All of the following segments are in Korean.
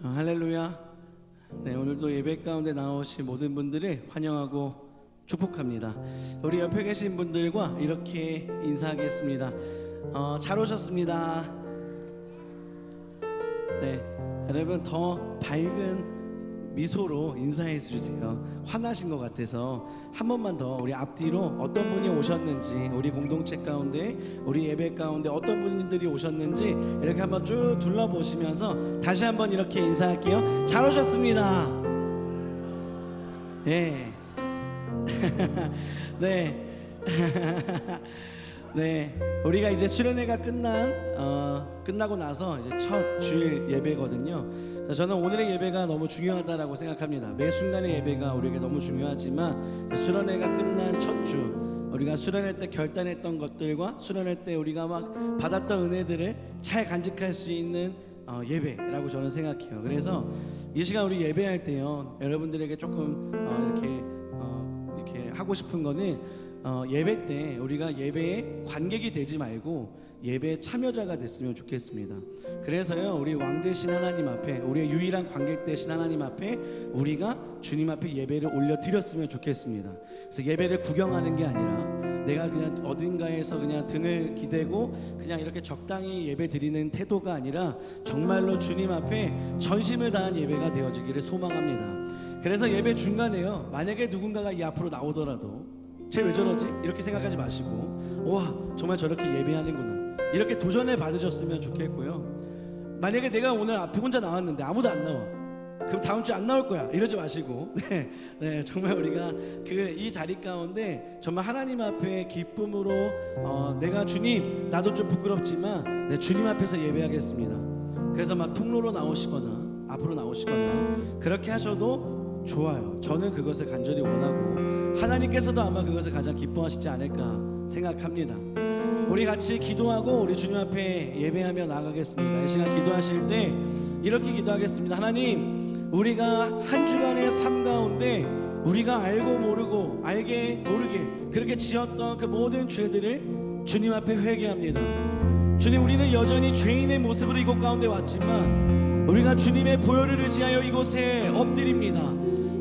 할렐루야. 네, 오늘도 예배 가운데 나오신 모든 분들을 환영하고 축복합니다. 우리 옆에 계신 분들과 이렇게 인사하겠습니다. 잘 오셨습니다. 네, 여러분 더 밝은 미소로 인사해 주세요. 화나신 것 같아서 한 번만 더 우리 앞뒤로 어떤 분이 오셨는지, 우리 공동체 가운데, 우리 예배 가운데 어떤 분들이 오셨는지 이렇게 한번 쭉 둘러보시면서 다시 한번 이렇게 인사할게요. 잘 오셨습니다. 네. 네. 네, 우리가 이제 수련회가 끝나고 나서 이제 첫 주일 예배거든요. 저는 오늘의 예배가 너무 중요하다라고 생각합니다. 매 순간의 예배가 우리에게 너무 중요하지만 수련회가 끝난 첫 주, 우리가 수련회 때 결단했던 것들과 수련회 때 우리가 막 받았던 은혜들을 잘 간직할 수 있는 예배라고 저는 생각해요. 그래서 이 시간 우리 예배할 때요, 여러분들에게 조금 이렇게 하고 싶은 거는 예배 때 우리가 예배의 관객이 되지 말고 예배의 참여자가 됐으면 좋겠습니다. 그래서요, 우리 왕 되신 하나님 앞에, 우리의 유일한 관객 되신 하나님 앞에 우리가 주님 앞에 예배를 올려드렸으면 좋겠습니다. 그래서 예배를 구경하는 게 아니라 내가 그냥 어딘가에서 그냥 등을 기대고 그냥 이렇게 적당히 예배 드리는 태도가 아니라 정말로 주님 앞에 전심을 다한 예배가 되어지기를 소망합니다. 그래서 예배 중간에요, 만약에 누군가가 이 앞으로 나오더라도 쟤 왜 저러지? 이렇게 생각하지 마시고, 와, 정말 저렇게 예배하는구나, 이렇게 도전해 받으셨으면 좋겠고요. 만약에 내가 오늘 앞에 혼자 나왔는데 아무도 안 나와, 그럼 다음 주에 안 나올 거야, 이러지 마시고, 네, 정말 우리가 이 자리 가운데 정말 하나님 앞에 기쁨으로 내가 주님, 나도 좀 부끄럽지만 내 주님 앞에서 예배하겠습니다. 그래서 막 통로로 나오시거나 앞으로 나오시거나 그렇게 하셔도 좋아요. 저는 그것을 간절히 원하고 하나님께서도 아마 그것을 가장 기뻐하시지 않을까 생각합니다. 우리 같이 기도하고 우리 주님 앞에 예배하며 나아가겠습니다. 이 시간 기도하실 때 이렇게 기도하겠습니다. 하나님, 우리가 한 주간의 삶 가운데 우리가 알고 모르고 알게 모르게 그렇게 지었던 그 모든 죄들을 주님 앞에 회개합니다. 주님, 우리는 여전히 죄인의 모습으로 이곳 가운데 왔지만 우리가 주님의 보혈을 의지하여 이곳에 엎드립니다.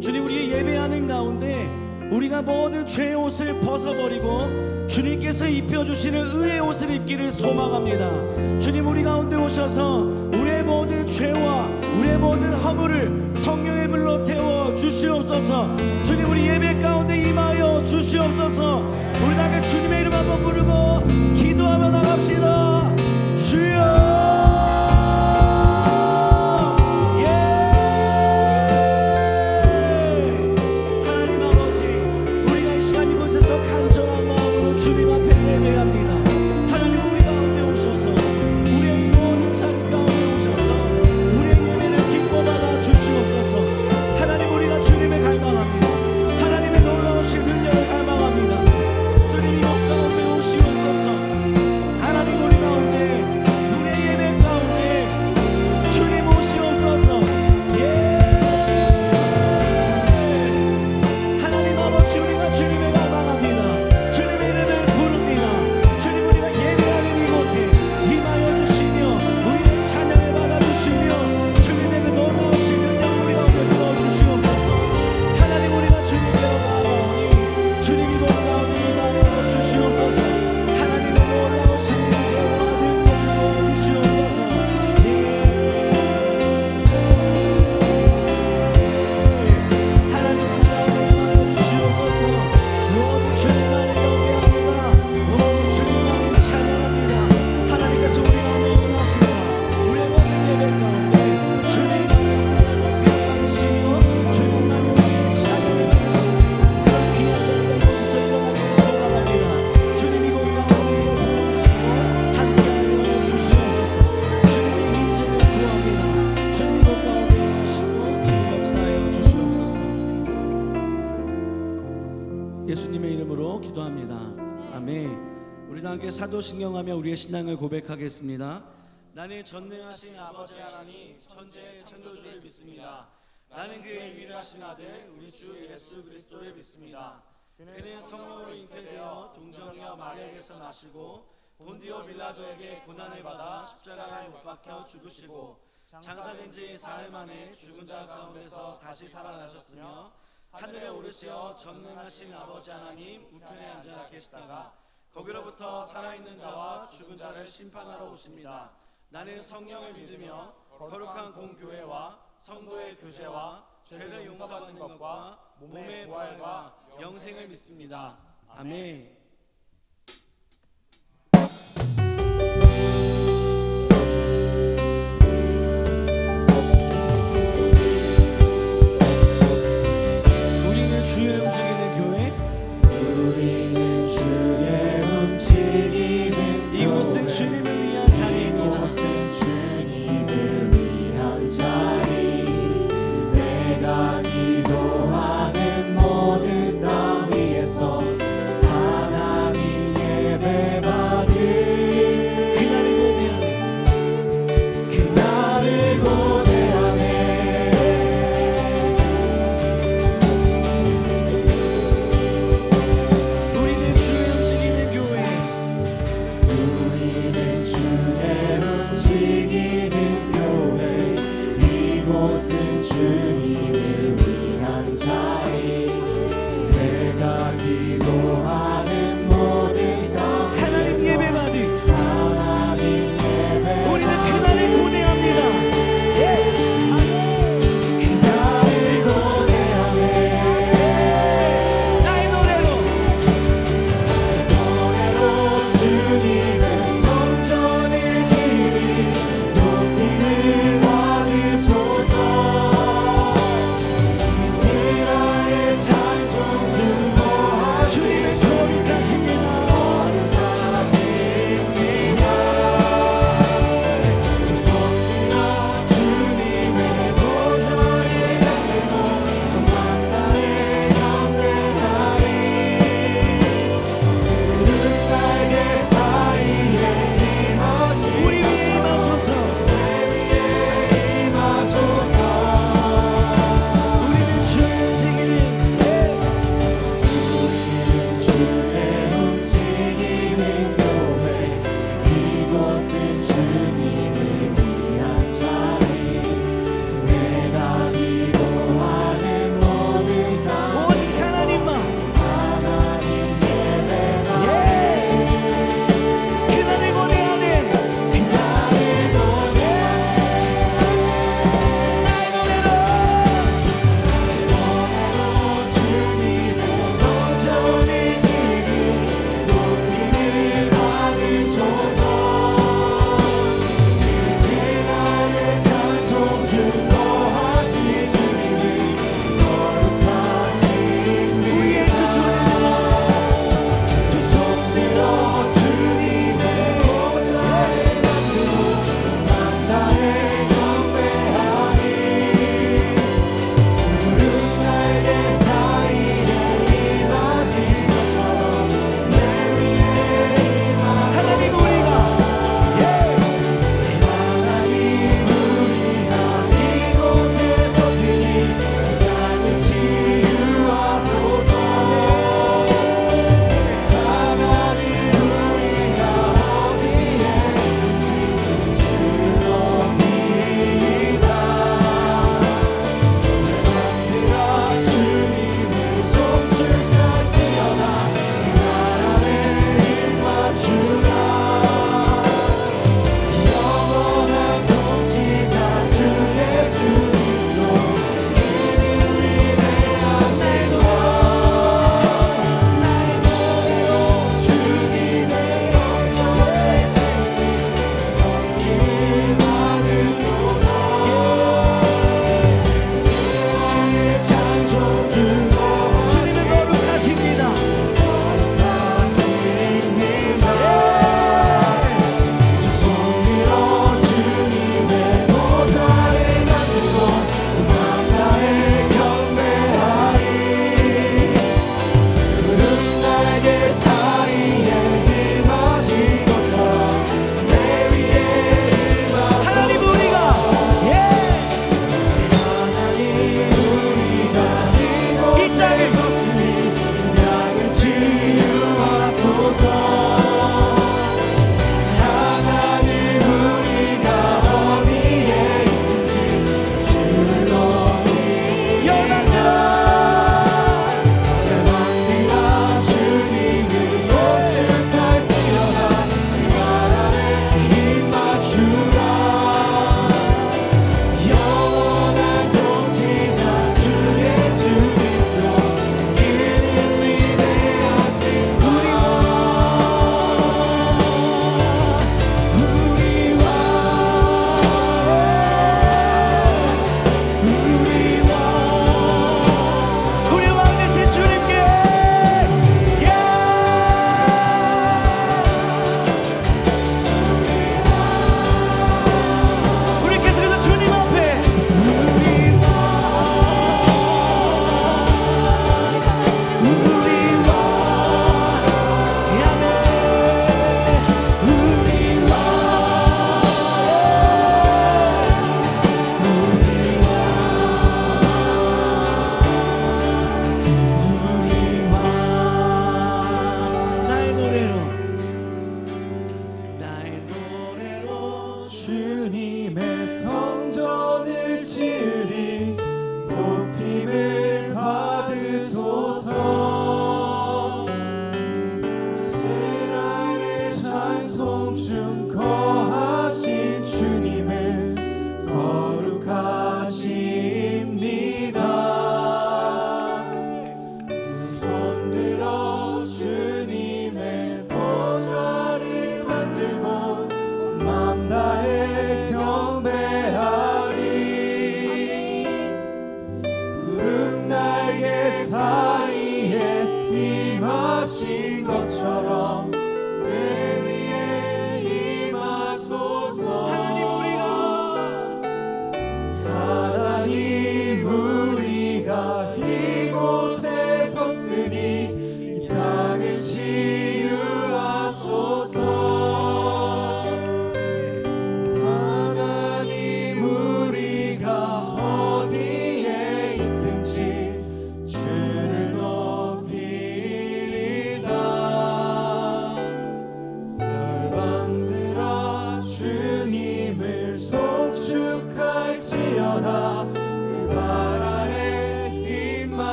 주님, 우리의 예배하는 가운데 우리가 모든 죄의 옷을 벗어버리고 주님께서 입혀주시는 의의 옷을 입기를 소망합니다. 주님, 우리 가운데 오셔서 우리의 모든 죄와 우리의 모든 허물을 성령의 불로 태워 주시옵소서. 주님, 우리 예배 가운데 임하여 주시옵소서. 우리 다 같이 주님의 이름 한번 부르고 기도하며 나갑시다. 주여, 주님 앞에 예배합니다. 하나님, 우리 가운데 오셔서 우리의 이 모든 삶 가운데 오셔서 우리의 예배를 기뻐받아 주시옵소서. 하나님, 우리가 주님을 갈망합니다. 하나님의 놀라우신 능력을 갈망합니다. 주님, 이곳 가운데 오시옵소서. 하나님, 우리 가운데 우리의 예배 가운데 주님 오시옵소서. 하나님 아버지, 우리가 주님을 갈망합니다. 예수님의 이름으로 기도합니다. 아멘. 우리 다 함께 사도신경하며 우리의 신앙을 고백하겠습니다. 나는 전능하신 아버지 하나님 천지의 창조주를 믿습니다. 나는 그의 유일하신 아들 우리 주 예수 그리스도를 믿습니다. 그는 성령으로 잉태되어 동정녀 마리아에게서 나시고 본디오 빌라도에게 고난을 받아 십자가에 못 박혀 죽으시고 장사된 지 사흘 만에 죽은 자 가운데서 다시 살아나셨으며 하늘에 오르시어 전능하신 아버지 하나님 우편에 앉아 계시다가 거기로부터 살아있는 자와 죽은 자를 심판하러 오십니다. 나는 성령을 믿으며 거룩한 공교회와 성도의 교제와 죄를 용서받는 것과 몸의 부활과 영생을 믿습니다. 아멘. 우리는 주의 움직이는 교회, 우리는 주의 움직이는 이곳은 주님을 위한 자리입니다. 이곳은 주님을 위한 자리. 내가 기도하는 모든 땅 위에서 하나님의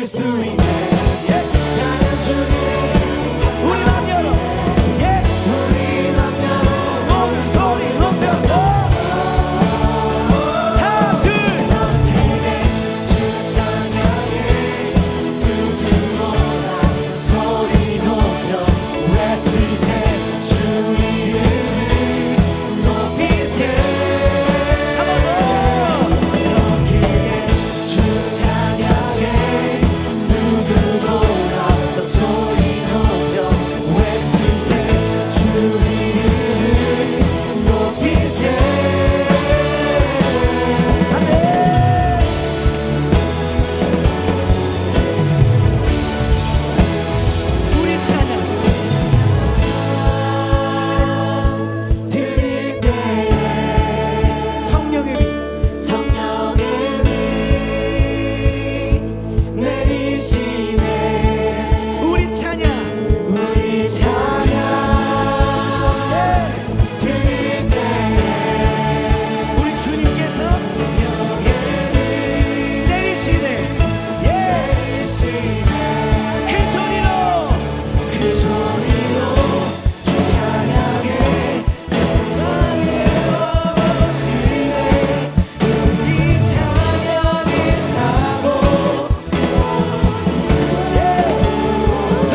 누릴 수 있네 찬양 주님 우리 맘 열어 우리 맘 열어 모든 소리 높여서 하나 둘 주 찬양해 누구보다 소리 높여 외치세 주 이름을 높이세 주 찬양해 누구보다 더 소리 높여 외치세 주 이름을 높이세 우리 찬양 드릴 때에 성령의 빛 성령의 빛 내리시네 우리 찬양 우리 찬양 드릴 때에 우리 주님께서 내리시네 큰 소리로 그 소리로 주 찬양해 오시네 우리 찬양했다고 더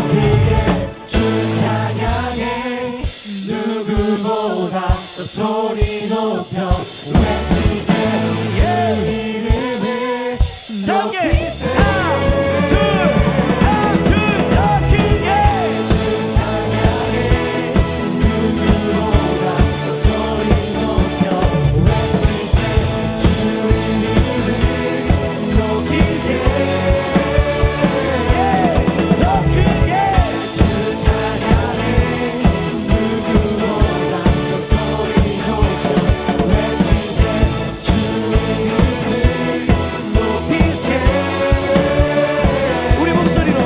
크게 주 찬양해 누구보다 더 소리 높여 외치세 주 이름을 더 크게 높이세 하나 둘 더 크게 찬양해 누구보다 더 소리 높여 외치세 주 이름을 높이세 더 크게 주 찬양해 누구보다 더 소리 높여 외치세 주 이름을 높이세 우리 목소리로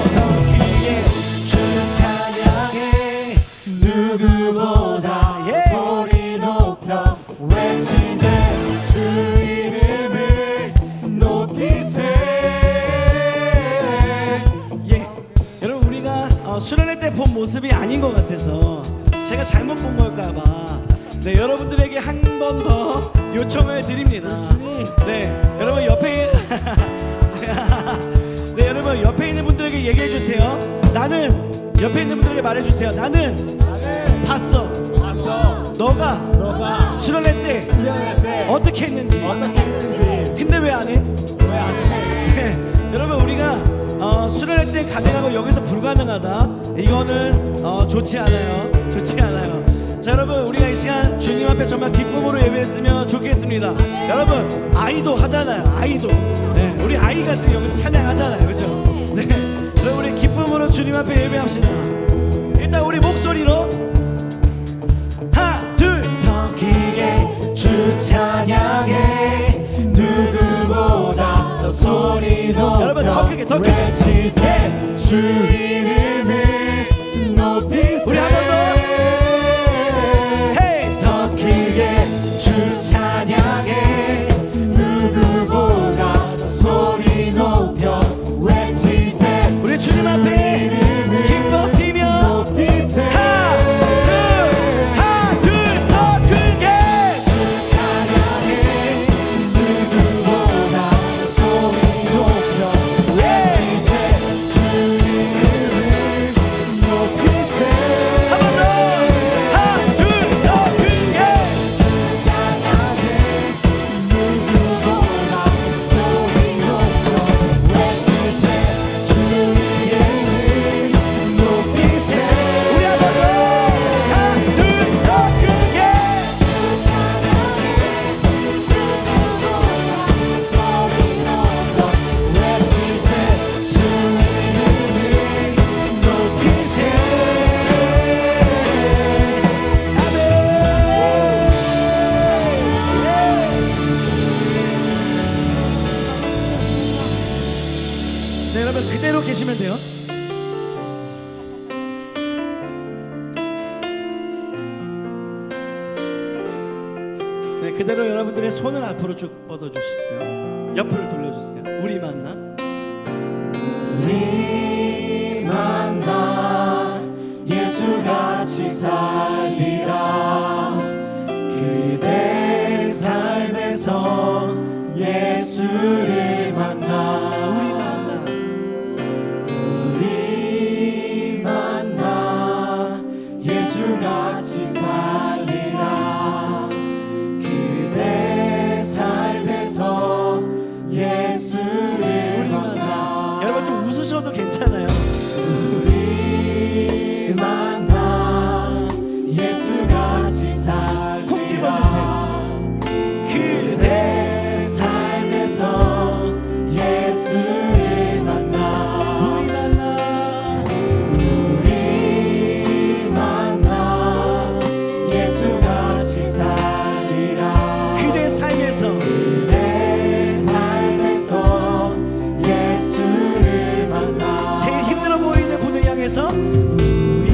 주 찬양해 누구보다 소리 높여 외치세 주 이름을 높이세 예 여러분 우리가 수련회 때 본 모습이 아닌 것 같아서 제가 잘못 본 걸까봐 네 여러분들에게 한 번 더 요청을 드립니다. 네 여러분 옆에 네 여러분 옆에 있는 분들에게 얘기해 주세요. 나는 옆에 있는 분들에게 말해 주세요. 나는 봤어. 너가 수련회 때 어떻게 했는지. 근데 왜 안 해? 네, 여러분 우리가 수련회 때 가능하고 여기서 불가능하다. 이거는 좋지 않아요. 좋지 않아요. 자 여러분 우리가 이 시간 주님 앞에 정말 기쁨으로 예배했으면 좋겠습니다. 여러분 아이도 하잖아요. 아이도. 네, 우리 아이가 지금 여기서 찬양하잖아요. 그죠? 네, 여러분 우리 기쁨으로 주님 앞에 예배합시다. 일단 우리 목소리로 하나 둘 더 크게 주 찬양해 누구보다 더 소리 높여 여러분, 더 크게, 더 크게. 외치세 주 이름을 높이세 우리 한 번 더. 헤이 더 크게 주 찬양해 누구보다 더 소리 높여 외치세 우리 주님 앞에 기쁨 뛰며 높이세 하나 둘 더 크게 찬양해 누구보다 더 소리 높여 외치세 주 이름을 높이세 한 번 더 하나 둘 더 크게 찬양해 누구보다 더 소리 높여 외치세 주 이름을 높이세 우리 한 번 더 하나 둘 더 크게 네 여러분 그대로 계시면 돼요. 네 그대로 여러분들의 손을 앞으로 쭉 뻗어주시고요. 옆으로 돌려주세요. 우리 만나 우리 만나 예수같이 살리라. 그대 삶에서 예수를 만나 우리 만나 예수같이 살리라. 그대 삶에서 예수를 만나. 여러분 좀 웃으셔도 괜찮아요. 우리 만나 예수같이 살리라. 콕 집어주세요. 그대 삶에서 예수를 만나 우리 만나 예수같이 살리라. 그대 삶에서 예수를 만나. 제일 힘들어 보이는 분을 향해서 우리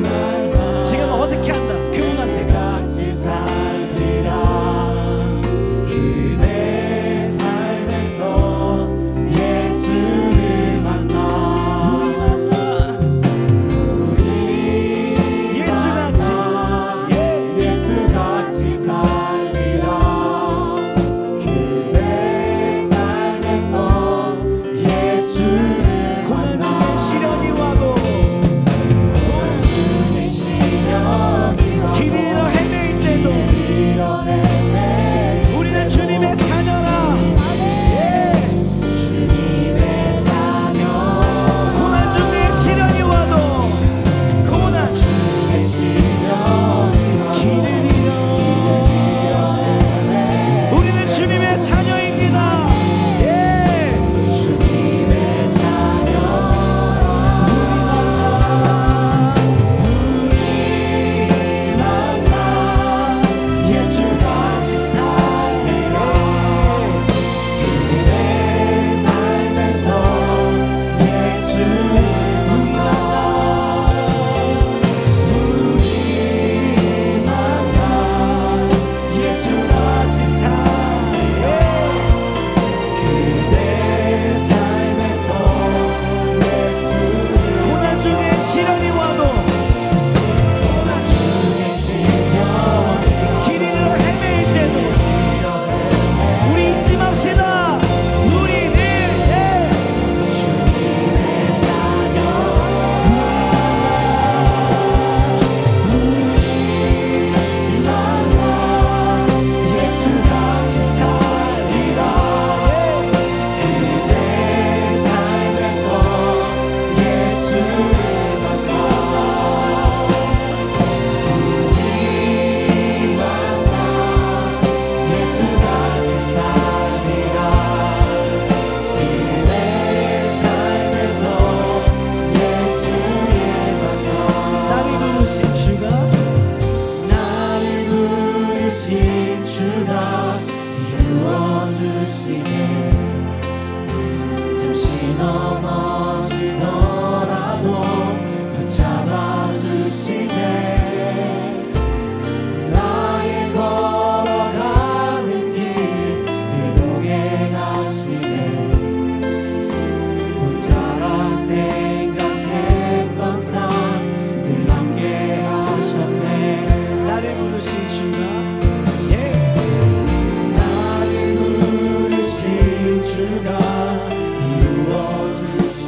만나 지금 어색해한다 그분한테 같이 살리라. 그대 삶에서 예수를 만나 우리 예수같이 예수같이 살리라. 그대 삶에서 예수를 고난 중에 만나 시련이 와도 길 잃어 헤매일 때도 우리는 주님의 자녀라. 주님의 자녀. 고난 중에 시련이 와도 고난 주의 시련이 길을 잃어 우리는 주님의 자녀입니다. 주님의 자녀. 우리 만나 예수같이 살리라. 그대 삶에서 예수를 만나 우리 만나 예수같이 살리라. 그대 삶에서 예수를 고난 중에 시련이 와도 고난 중에 시련이 길 잃어 헤매일 때도 우리 잊지 맙시다. 우리는 주님의 자녀. 우리 만나 예수같이 살리라. 그대 삶에서 예수를 만나 우리 만나 예수같이 살리라. 그대 삶에서 예수를 만나 나를 부르신 주가 나를 부르신 주가 이루어주시네. 잠시 넘어지더라도 붙잡아주시네. 나의 걸어가는 길 늘 동행하시네. 혼자라 생각했던 삶 늘 함께 하셨네. 나를 부르신 주가 나를 부르신 주가 이루어주시네.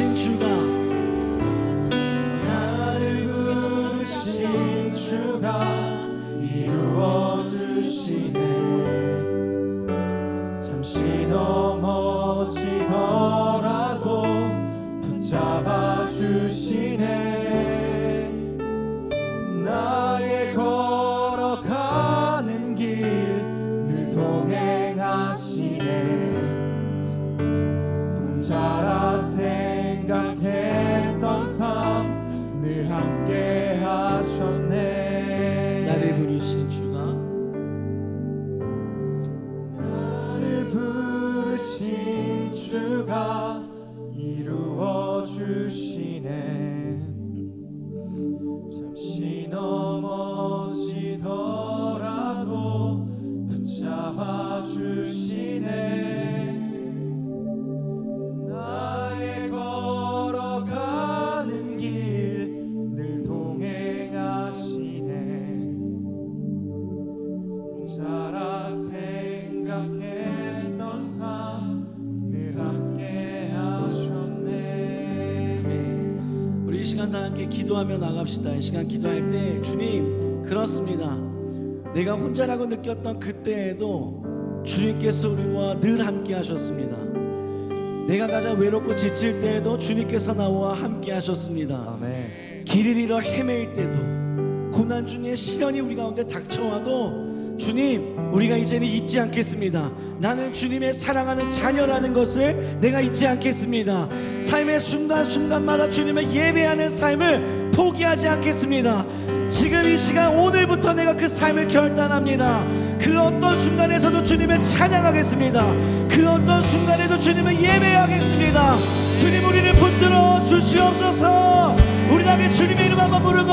부르신 주가 나를 부르신 주가 이루어 주시네. 잠시 넘어지더라도 붙잡아 주시네. 나의 걸어가는 길 늘 동행하시네. 혼자라 생각했던 삶 늘 함께 하셨네. 나를 부르신 주가 나를 부르신 주가 이루어 주시네. 잠시 넘어지더라도 붙잡아 주시네. 나의 걸어가는 길 늘 동행하시네. 혼자라 생각했던 삶 늘 함께 하셨네. 우리 이 시간 다 함께 기도하며 나갑시다. 이 시간 기도할 때 주님 그렇습니다. 내가 혼자라고 느꼈던 그때에도 주님께서 우리와 늘 함께 하셨습니다. 내가 가장 외롭고 지칠 때에도 주님께서 나와 함께 하셨습니다. 아멘. 길을 잃어 헤매일 때도 고난 중에 시련이 우리 가운데 닥쳐와도 주님 우리가 이제는 잊지 않겠습니다. 나는 주님의 사랑하는 자녀라는 것을 내가 잊지 않겠습니다. 삶의 순간순간마다 주님을 예배하는 삶을 포기하지 않겠습니다. 지금 이 시간 오늘부터 내가 그 삶을 결단합니다. 그 어떤 순간에서도 주님을 찬양하겠습니다. 그 어떤 순간에도 주님을 예배하겠습니다. 주님 우리를 붙들어 주시옵소서. 우리 다 함께 주님의 이름 한번 부르고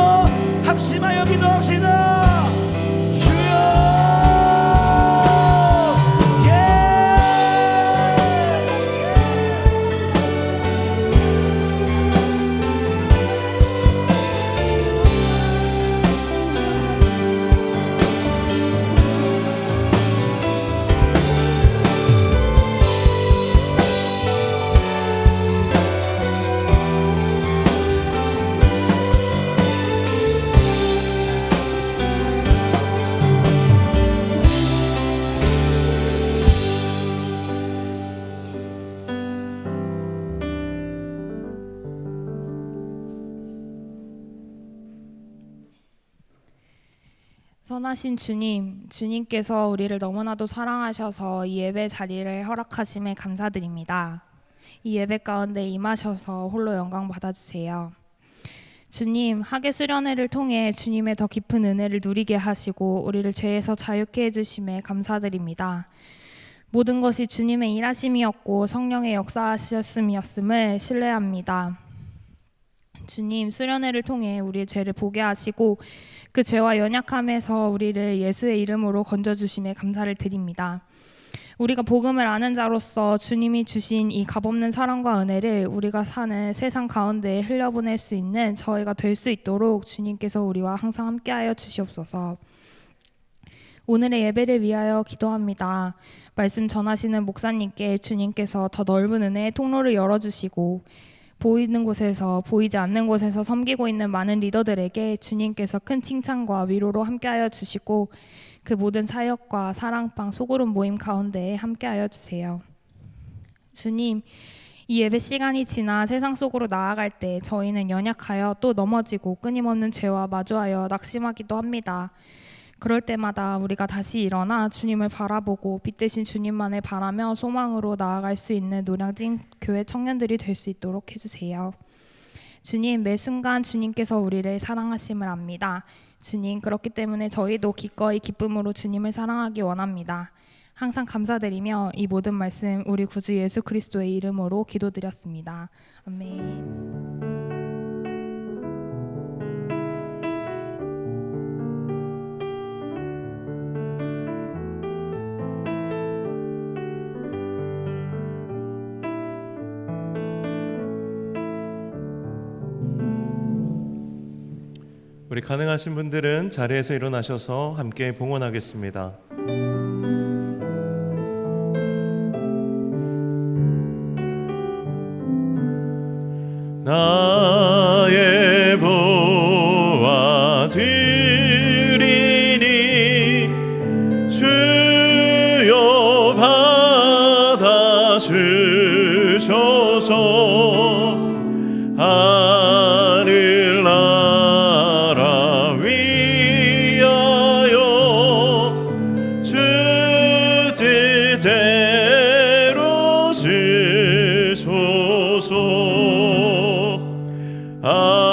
합심하여 기도합시다. 주여 선하신 주님, 주님께서 우리를 너무나도 사랑하셔서 이 예배 자리를 허락하심에 감사드립니다. 이 예배 가운데 임하셔서 홀로 영광 받아주세요. 주님, 학예 수련회를 통해 주님의 더 깊은 은혜를 누리게 하시고 우리를 죄에서 자유케 해주심에 감사드립니다. 모든 것이 주님의 일하심이었고 성령의 역사하셨음이었음을 신뢰합니다. 주님, 수련회를 통해 우리의 죄를 보게 하시고 그 죄와 연약함에서 우리를 예수의 이름으로 건져주심에 감사를 드립니다. 우리가 복음을 아는 자로서 주님이 주신 이 값없는 사랑과 은혜를 우리가 사는 세상 가운데에 흘려보낼 수 있는 저희가 될 수 있도록 주님께서 우리와 항상 함께하여 주시옵소서. 오늘의 예배를 위하여 기도합니다. 말씀 전하시는 목사님께 주님께서 더 넓은 은혜의 통로를 열어주시고 보이는 곳에서 보이지 않는 곳에서 섬기고 있는 많은 리더들에게 주님께서 큰 칭찬과 위로로 함께하여 주시고 그 모든 사역과 사랑방 소그룹 모임 가운데에 함께하여 주세요. 주님, 이 예배 시간이 지나 세상 속으로 나아갈 때 저희는 연약하여 또 넘어지고 끊임없는 죄와 마주하여 낙심하기도 합니다. 그럴 때마다 우리가 다시 일어나 주님을 바라보고 빛 대신 주님만을 바라며 소망으로 나아갈 수 있는 노량진 교회 청년들이 될 수 있도록 해주세요. 주님, 매 순간 주님께서 우리를 사랑하심을 압니다. 주님, 그렇기 때문에 저희도 기꺼이 기쁨으로 주님을 사랑하기 원합니다. 항상 감사드리며 이 모든 말씀 우리 구주 예수 그리스도의 이름으로 기도드렸습니다. 아멘. 우리 가능하신 분들은 자리에서 일어나셔서 함께 봉헌하겠습니다. 나의 보아 드리니 주여 받아주소서. 하늘나라 위하여 주 뜻대로 쓰소서. 아멘.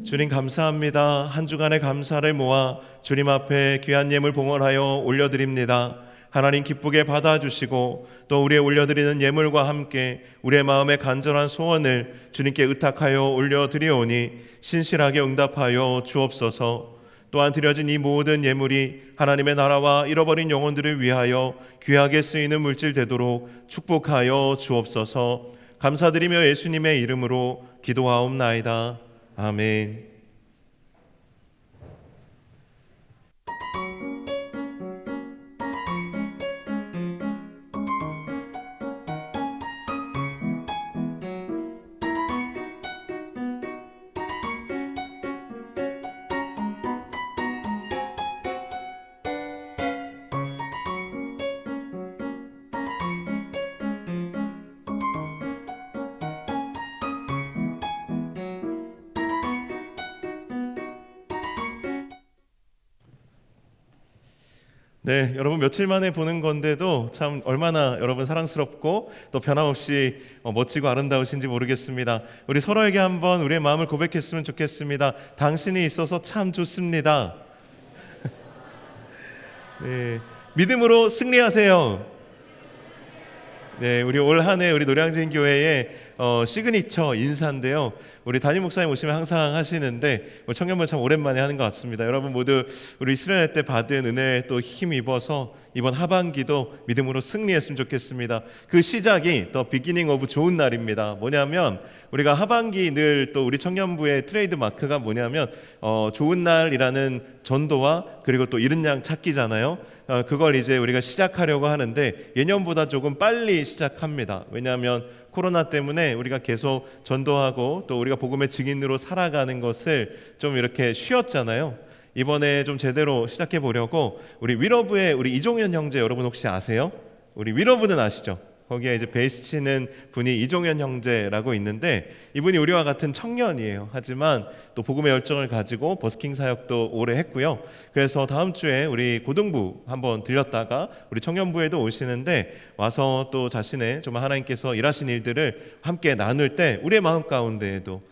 주님 감사합니다. 한 주간의 감사를 모아 주님 앞에 귀한 예물 봉헌하여 올려드립니다. 하나님 기쁘게 받아주시고 또 우리의 올려드리는 예물과 함께 우리의 마음의 간절한 소원을 주님께 의탁하여 올려드리오니 신실하게 응답하여 주옵소서. 또한 드려진 이 모든 예물이 하나님의 나라와 잃어버린 영혼들을 위하여 귀하게 쓰이는 물질 되도록 축복하여 주옵소서. 감사드리며 예수님의 이름으로 기도하옵나이다. 아멘. 네, 여러분 며칠 만에 보는 건데도 참 얼마나 여러분 사랑스럽고 또 변함없이 멋지고 아름다우신지 모르겠습니다. 우리 서로에게 한번 우리의 마음을 고백했으면 좋겠습니다. 당신이 있어서 참 좋습니다. 네, 믿음으로 승리하세요. 네, 우리 올 한 해 우리 노량진 교회의 시그니처 인사인데요. 우리 담임 목사님 오시면 항상 하시는데 청년부 참 오랜만에 하는 것 같습니다. 여러분 모두 우리 수련회 때 받은 은혜에 또 힘입어서 이번 하반기도 믿음으로 승리했으면 좋겠습니다. 그 시작이 더 비기닝 오브 좋은 날입니다. 뭐냐면 우리가 하반기 늘 또 우리 청년부의 트레이드 마크가 뭐냐면 좋은 날이라는 전도와 그리고 또 이른 양 찾기잖아요. 그걸 이제 우리가 시작하려고 하는데 예년보다 조금 빨리 시작합니다. 왜냐하면 코로나 때문에 우리가 계속 전도하고 또 우리가 복음의 증인으로 살아가는 것을 좀 이렇게 쉬었잖아요. 이번에 좀 제대로 시작해 보려고 우리 위러브의 우리 이종현 형제 여러분 혹시 아세요? 우리 위러브는 아시죠? 거기에 이제 베이스 치는 분이 이종현 형제라고 있는데 이분이 우리와 같은 청년이에요. 하지만 또 복음의 열정을 가지고 버스킹 사역도 오래 했고요. 그래서 다음 주에 우리 고등부 한번 들렸다가 우리 청년부에도 오시는데 와서 또 자신의 정말 하나님께서 일하신 일들을 함께 나눌 때 우리의 마음 가운데에도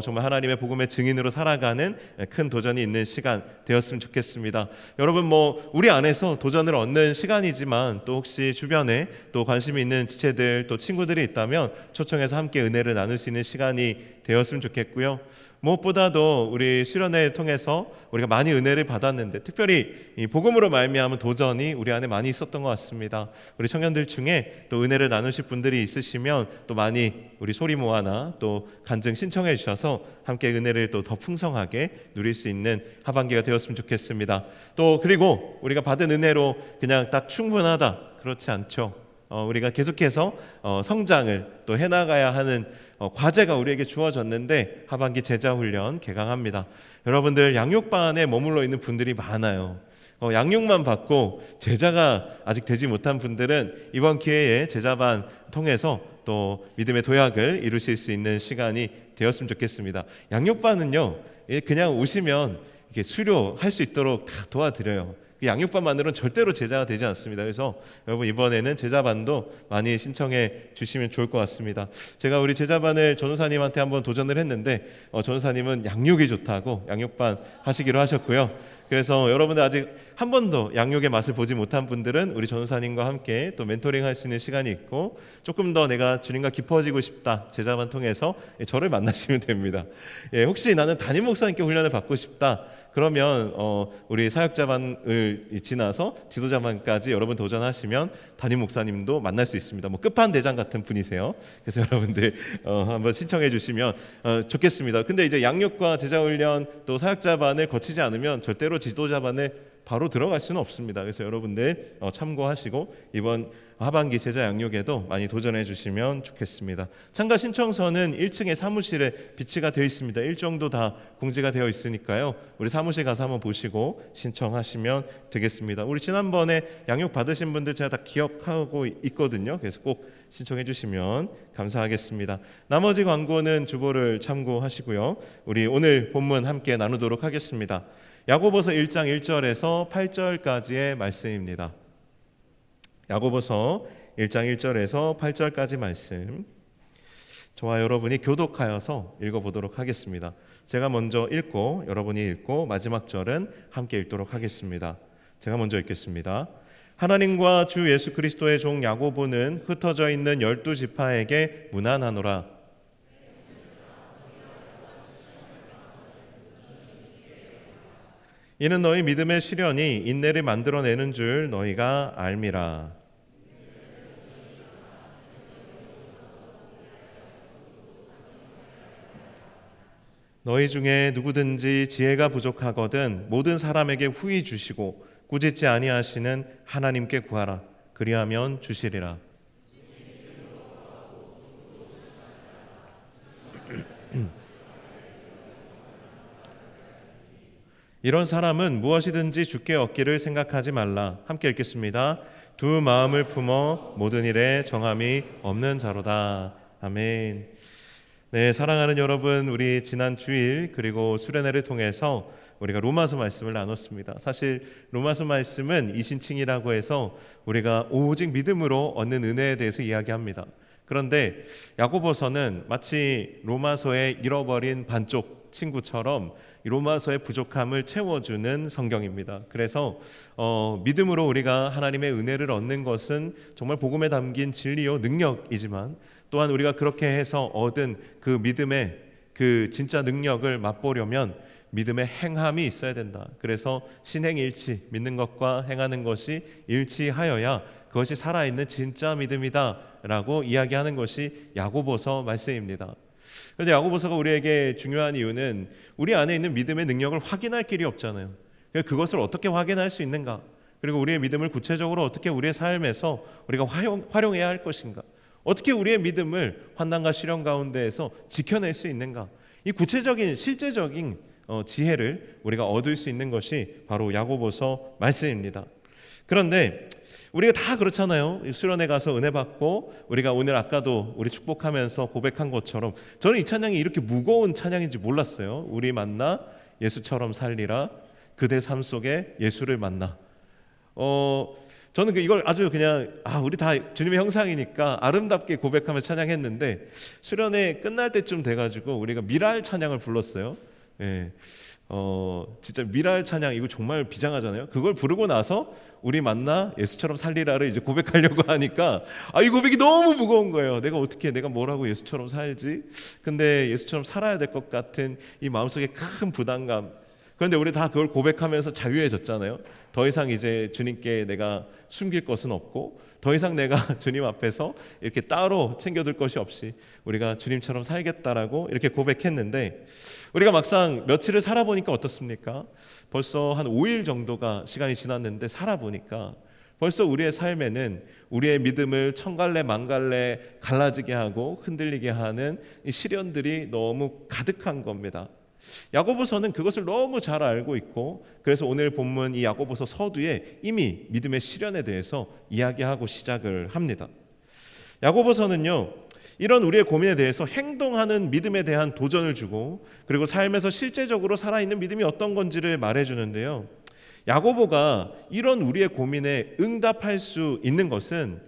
정말 하나님의 복음의 증인으로 살아가는 큰 도전이 있는 시간 되었으면 좋겠습니다. 여러분 우리 안에서 도전을 얻는 시간이지만 또 혹시 주변에 또 관심이 있는 지체들 또 친구들이 있다면 초청해서 함께 은혜를 나눌 수 있는 시간이 되었으면 좋겠고요. 무엇보다도 우리 수련회 통해서 우리가 많이 은혜를 받았는데 특별히 이 복음으로 말미암은 도전이 우리 안에 많이 있었던 것 같습니다. 우리 청년들 중에 또 은혜를 나누실 분들이 있으시면 또 많이 우리 소리 모아나 또 간증 신청해 주셔서 함께 은혜를 또 더 풍성하게 누릴 수 있는 하반기가 되었으면 좋겠습니다. 또 그리고 우리가 받은 은혜로 그냥 딱 충분하다 그렇지 않죠. 우리가 계속해서 성장을 또 해나가야 하는 과제가 우리에게 주어졌는데 하반기 제자훈련 개강합니다. 여러분들 양육반에 머물러 있는 분들이 많아요. 양육만 받고 제자가 아직 되지 못한 분들은 이번 기회에 제자반 통해서 또 믿음의 도약을 이루실 수 있는 시간이 되었으면 좋겠습니다. 양육반은요 그냥 오시면 이렇게 수료할 수 있도록 다 도와드려요. 양육반만으로는 절대로 제자가 되지 않습니다. 그래서 여러분 이번에는 제자반도 많이 신청해 주시면 좋을 것 같습니다. 제가 우리 제자반을 전우사님한테 한번 도전을 했는데 전우사님은 양육이 좋다고 양육반 하시기로 하셨고요. 그래서 여러분들 아직 한 번도 양육의 맛을 보지 못한 분들은 우리 전우사님과 함께 또 멘토링 할 수 있는 시간이 있고 조금 더 내가 주님과 깊어지고 싶다 제자반 통해서 저를 만나시면 됩니다. 혹시 나는 담임 목사님께 훈련을 받고 싶다 그러면 우리 사역자반을 지나서 지도자반까지 여러분 도전하시면 담임 목사님도 만날 수 있습니다. 끝판대장 같은 분이세요. 그래서 여러분들 한번 신청해 주시면 좋겠습니다. 근데 이제 양육과 제자훈련 또 사역자반을 거치지 않으면 절대로 지도자반을 바로 들어갈 수는 없습니다. 그래서 여러분들 참고하시고 이번 하반기 제자 양육에도 많이 도전해 주시면 좋겠습니다. 참가 신청서는 1층에 사무실에 비치가 되어 있습니다. 일정도 다 공지가 되어 있으니까요. 우리 사무실 가서 한번 보시고 신청하시면 되겠습니다. 우리 지난번에 양육 받으신 분들 제가 다 기억하고 있거든요. 그래서 꼭 신청해 주시면 감사하겠습니다. 나머지 광고는 주보를 참고하시고요. 우리 오늘 본문 함께 나누도록 하겠습니다. 야고보서 1장 1절에서 8절까지의 말씀입니다. 야고보서 1장 1절에서 8절까지 말씀, 저와 여러분이 교독하여서 읽어보도록 하겠습니다. 제가 먼저 읽고 여러분이 읽고 마지막 절은 함께 읽도록 하겠습니다. 제가 먼저 읽겠습니다. 하나님과 주 예수 그리스도의 종 야고보는 흩어져 있는 12지파에게 문안하노라. 이는 너희 믿음의 시련이 인내를 만들어내는 줄 너희가 알미라. 너희 중에 누구든지 지혜가 부족하거든 모든 사람에게 후히 주시고 꾸짖지 아니하시는 하나님께 구하라. 그리하면 주시리라. 이런 사람은 무엇이든지 주께 얻기를 생각하지 말라. 함께 읽겠습니다. 두 마음을 품어 모든 일에 정함이 없는 자로다. 아멘. 네, 사랑하는 여러분, 우리 지난 주일 그리고 수련회를 통해서 우리가 로마서 말씀을 나눴습니다. 사실 로마서 말씀은 이신칭이라고 해서 우리가 오직 믿음으로 얻는 은혜에 대해서 이야기합니다. 그런데 야고보서는 마치 로마서의 잃어버린 반쪽 친구처럼 로마서의 부족함을 채워주는 성경입니다. 그래서 믿음으로 우리가 하나님의 은혜를 얻는 것은 정말 복음에 담긴 진리요 능력이지만 또한 우리가 그렇게 해서 얻은 그 믿음의 그 진짜 능력을 맛보려면 믿음의 행함이 있어야 된다. 그래서 신행일치, 믿는 것과 행하는 것이 일치하여야 그것이 살아있는 진짜 믿음이다 라고 이야기하는 것이 야고보서 말씀입니다. 그런데 야고보서가 우리에게 중요한 이유는 우리 안에 있는 믿음의 능력을 확인할 길이 없잖아요. 그것을 어떻게 확인할 수 있는가, 그리고 우리의 믿음을 구체적으로 어떻게 우리의 삶에서 우리가 활용해야 할 것인가, 어떻게 우리의 믿음을 환난과 시련 가운데에서 지켜낼 수 있는가, 이 구체적인 실제적인 지혜를 우리가 얻을 수 있는 것이 바로 야고보서 말씀입니다. 그런데 우리가 다 그렇잖아요. 수련회 가서 은혜 받고 우리가 오늘 아까도 우리 축복하면서 고백한 것처럼 저는 이 찬양이 이렇게 무거운 찬양인지 몰랐어요. 우리 만나 예수처럼 살리라, 그대 삶 속에 예수를 만나. 저는 이걸 아주 그냥 우리 다 주님의 형상이니까 아름답게 고백하며 찬양했는데 수련회 끝날 때쯤 돼가지고 우리가 미랄 찬양을 불렀어요. 예. 진짜 미랄 찬양 이거 정말 비장하잖아요. 그걸 부르고 나서 우리 만나 예수처럼 살리라를 이제 고백하려고 하니까 이 고백이 너무 무거운 거예요. 내가 뭐라고 예수처럼 살지? 근데 예수처럼 살아야 될 것 같은 이 마음속에 큰 부담감. 그런데 우리 다 그걸 고백하면서 자유해졌잖아요. 더 이상 이제 주님께 내가 숨길 것은 없고 더 이상 내가 주님 앞에서 이렇게 따로 챙겨둘 것이 없이 우리가 주님처럼 살겠다라고 이렇게 고백했는데 우리가 막상 며칠을 살아보니까 어떻습니까? 벌써 한 5일 정도가 시간이 지났는데 살아보니까 벌써 우리의 삶에는 우리의 믿음을 천갈래 만갈래 갈라지게 하고 흔들리게 하는 이 시련들이 너무 가득한 겁니다. 야고보서는 그것을 너무 잘 알고 있고 그래서 오늘 본문 이 야고보서 서두에 이미 믿음의 시련에 대해서 이야기하고 시작을 합니다. 야고보서는요, 이런 우리의 고민에 대해서 행동하는 믿음에 대한 도전을 주고 그리고 삶에서 실제적으로 살아있는 믿음이 어떤 건지를 말해주는데요. 야고보가 이런 우리의 고민에 응답할 수 있는 것은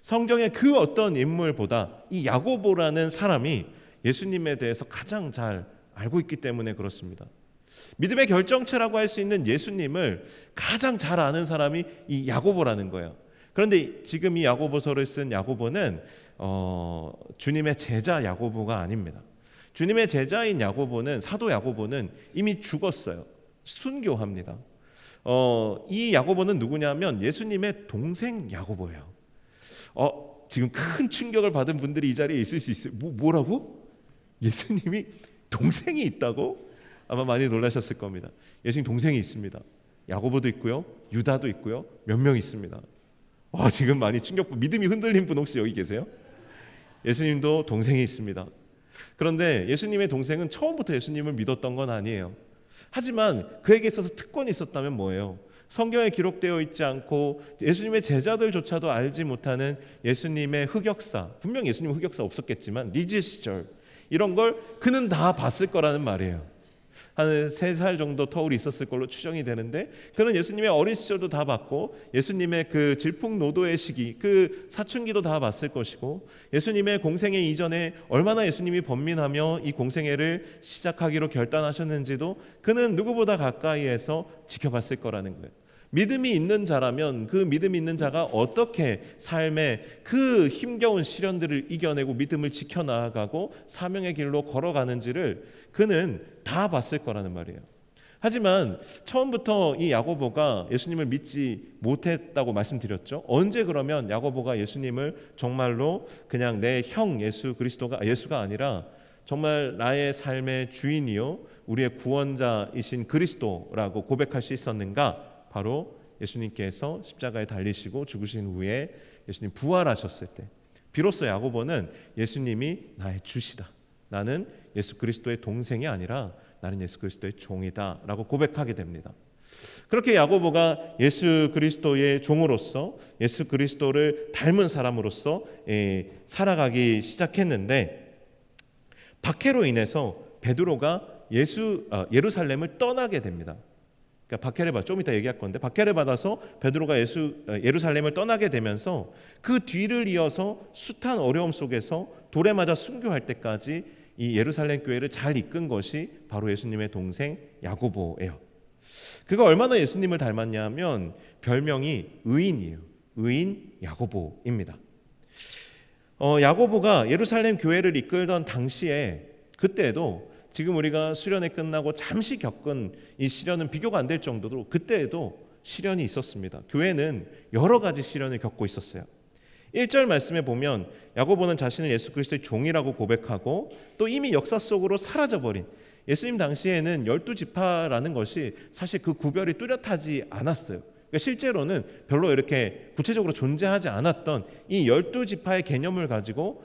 성경의 그 어떤 인물보다 이 야고보라는 사람이 예수님에 대해서 가장 잘 알고 있기 때문에 그렇습니다. 믿음의 결정체라고 할 수 있는 예수님을 가장 잘 아는 사람이 이 야고보라는 거예요. 그런데 지금 이 야고보서를 쓴 야고보는 주님의 제자 야고보가 아닙니다. 주님의 제자인 야고보는, 사도 야고보는 이미 죽었어요. 순교합니다. 이 야고보는 누구냐면 예수님의 동생 야고보예요. 지금 큰 충격을 받은 분들이 이 자리에 있을 수 있어요. 뭐라고? 예수님이 동생이 있다고? 아마 많이 놀라셨을 겁니다. 예수님 동생이 있습니다. 야고보도 있고요, 유다도 있고요, 몇 명 있습니다. 와, 지금 많이 믿음이 흔들린 분 혹시 여기 계세요? 예수님도 동생이 있습니다. 그런데 예수님의 동생은 처음부터 예수님을 믿었던 건 아니에요. 하지만 그에게 있어서 특권이 있었다면 뭐예요? 성경에 기록되어 있지 않고 예수님의 제자들조차도 알지 못하는 예수님의 흑역사, 분명 예수님 흑역사 없었겠지만 리즈 시절, 이런 걸 그는 다 봤을 거라는 말이에요. 한 3살 정도 터울이 있었을 걸로 추정이 되는데, 그는 예수님의 어린 시절도 다 봤고 예수님의 그 질풍노도의 시기, 그 사춘기도 다 봤을 것이고, 예수님의 공생애 이전에 얼마나 예수님이 번민하며 이 공생애를 시작하기로 결단하셨는지도 그는 누구보다 가까이에서 지켜봤을 거라는 거예요. 믿음이 있는 자라면 그 믿음이 있는 자가 어떻게 삶의 그 힘겨운 시련들을 이겨내고 믿음을 지켜나가고 사명의 길로 걸어가는지를 그는 다 봤을 거라는 말이에요. 하지만 처음부터 이 야고보가 예수님을 믿지 못했다고 말씀드렸죠. 언제 그러면 야고보가 예수님을 정말로 그냥 내 형 예수가 아니라 정말 나의 삶의 주인이요 우리의 구원자이신 그리스도라고 고백할 수 있었는가? 바로 예수님께서 십자가에 달리시고 죽으신 후에 예수님 부활하셨을 때 비로소 야고보는 예수님이 나의 주시다, 나는 예수 그리스도의 동생이 아니라 나는 예수 그리스도의 종이다 라고 고백하게 됩니다. 그렇게 야고보가 예수 그리스도의 종으로서 예수 그리스도를 닮은 사람으로서 살아가기 시작했는데, 박해로 인해서 베드로가 예루살렘을 떠나게 됩니다. 그러니까 박해를 받아, 좀 이따 얘기할 건데, 박해를 받아서 베드로가 예루살렘을 떠나게 되면서 그 뒤를 이어서 숱한 어려움 속에서 돌에 맞아 순교할 때까지 이 예루살렘 교회를 잘 이끈 것이 바로 예수님의 동생 야고보예요. 그가 얼마나 예수님을 닮았냐면 별명이 의인이에요. 의인 야고보입니다. 야고보가 예루살렘 교회를 이끌던 당시에 그때도 지금 우리가 수련회 끝나고 잠시 겪은 이 시련은 비교가 안 될 정도로 그때에도 시련이 있었습니다. 교회는 여러 가지 시련을 겪고 있었어요. 1절 말씀에 보면 야고보는 자신을 예수 그리스도의 종이라고 고백하고 또 이미 역사 속으로 사라져버린, 예수님 당시에는 12지파라는 것이 사실 그 구별이 뚜렷하지 않았어요. 그러니까 실제로는 별로 이렇게 구체적으로 존재하지 않았던 이 12지파의 개념을 가지고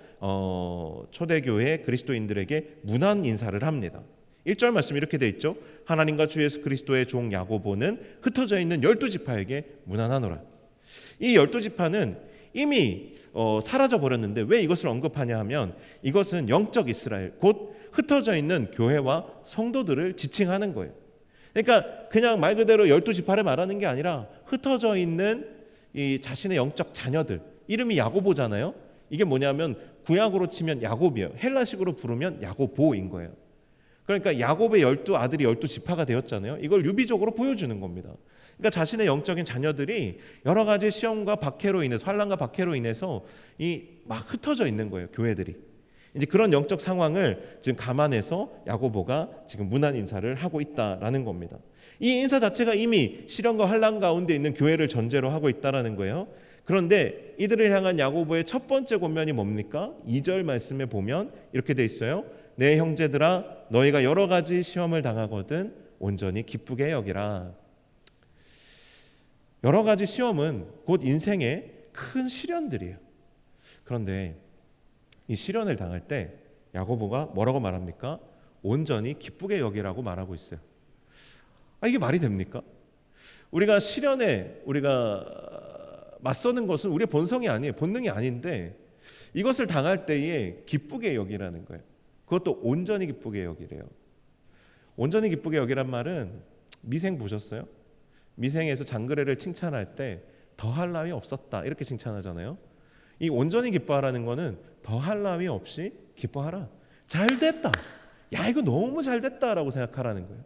초대교회 그리스도인들에게 문안 인사를 합니다. 1절 말씀 이렇게 돼 있죠. 하나님과 주 예수 그리스도의 종 야고보는 흩어져 있는 12지파에게 문안하노라. 이 12지파는 이미 사라져 버렸는데 왜 이것을 언급하냐 하면 이것은 영적 이스라엘, 곧 흩어져 있는 교회와 성도들을 지칭하는 거예요. 그러니까 그냥 말 그대로 12지파를 말하는 게 아니라 흩어져 있는 이 자신의 영적 자녀들, 이름이 야고보잖아요. 이게 뭐냐면 구약으로 치면 야곱이에요. 헬라식으로 부르면 야고보인 거예요. 그러니까 야곱의 12아들이 12지파가 되었잖아요. 이걸 유비적으로 보여주는 겁니다. 그러니까 자신의 영적인 자녀들이 여러 가지 시험과 박해로 인해서, 환난과 박해로 인해서 막 흩어져 있는 거예요. 교회들이. 이제 그런 영적 상황을 지금 감안해서 야고보가 지금 문안 인사를 하고 있다라는 겁니다. 이 인사 자체가 이미 시련과 환난 가운데 있는 교회를 전제로 하고 있다라는 거예요. 그런데 이들을 향한 야고보의 첫 번째 권면이 뭡니까? 2절 말씀에 보면 이렇게 돼 있어요. 내 형제들아, 너희가 여러 가지 시험을 당하거든 온전히 기쁘게 여기라. 여러 가지 시험은 곧 인생의 큰 시련들이에요. 그런데 이 시련을 당할 때 야고보가 뭐라고 말합니까? 온전히 기쁘게 여기라고 말하고 있어요. 이게 말이 됩니까? 우리가 시련에 맞서는 것은 우리의 본성이 아니에요. 본능이 아닌데 이것을 당할 때에 기쁘게 여기라는 거예요. 그것도 온전히 기쁘게 여기래요. 온전히 기쁘게 여기란 말은 미생 보셨어요? 미생에서 장그래를 칭찬할 때 더할 나위 없었다 이렇게 칭찬하잖아요. 이 온전히 기뻐하라는 거는 더할 나위 없이 기뻐하라. 잘됐다. 야, 이거 너무 잘됐다라고 생각하라는 거예요.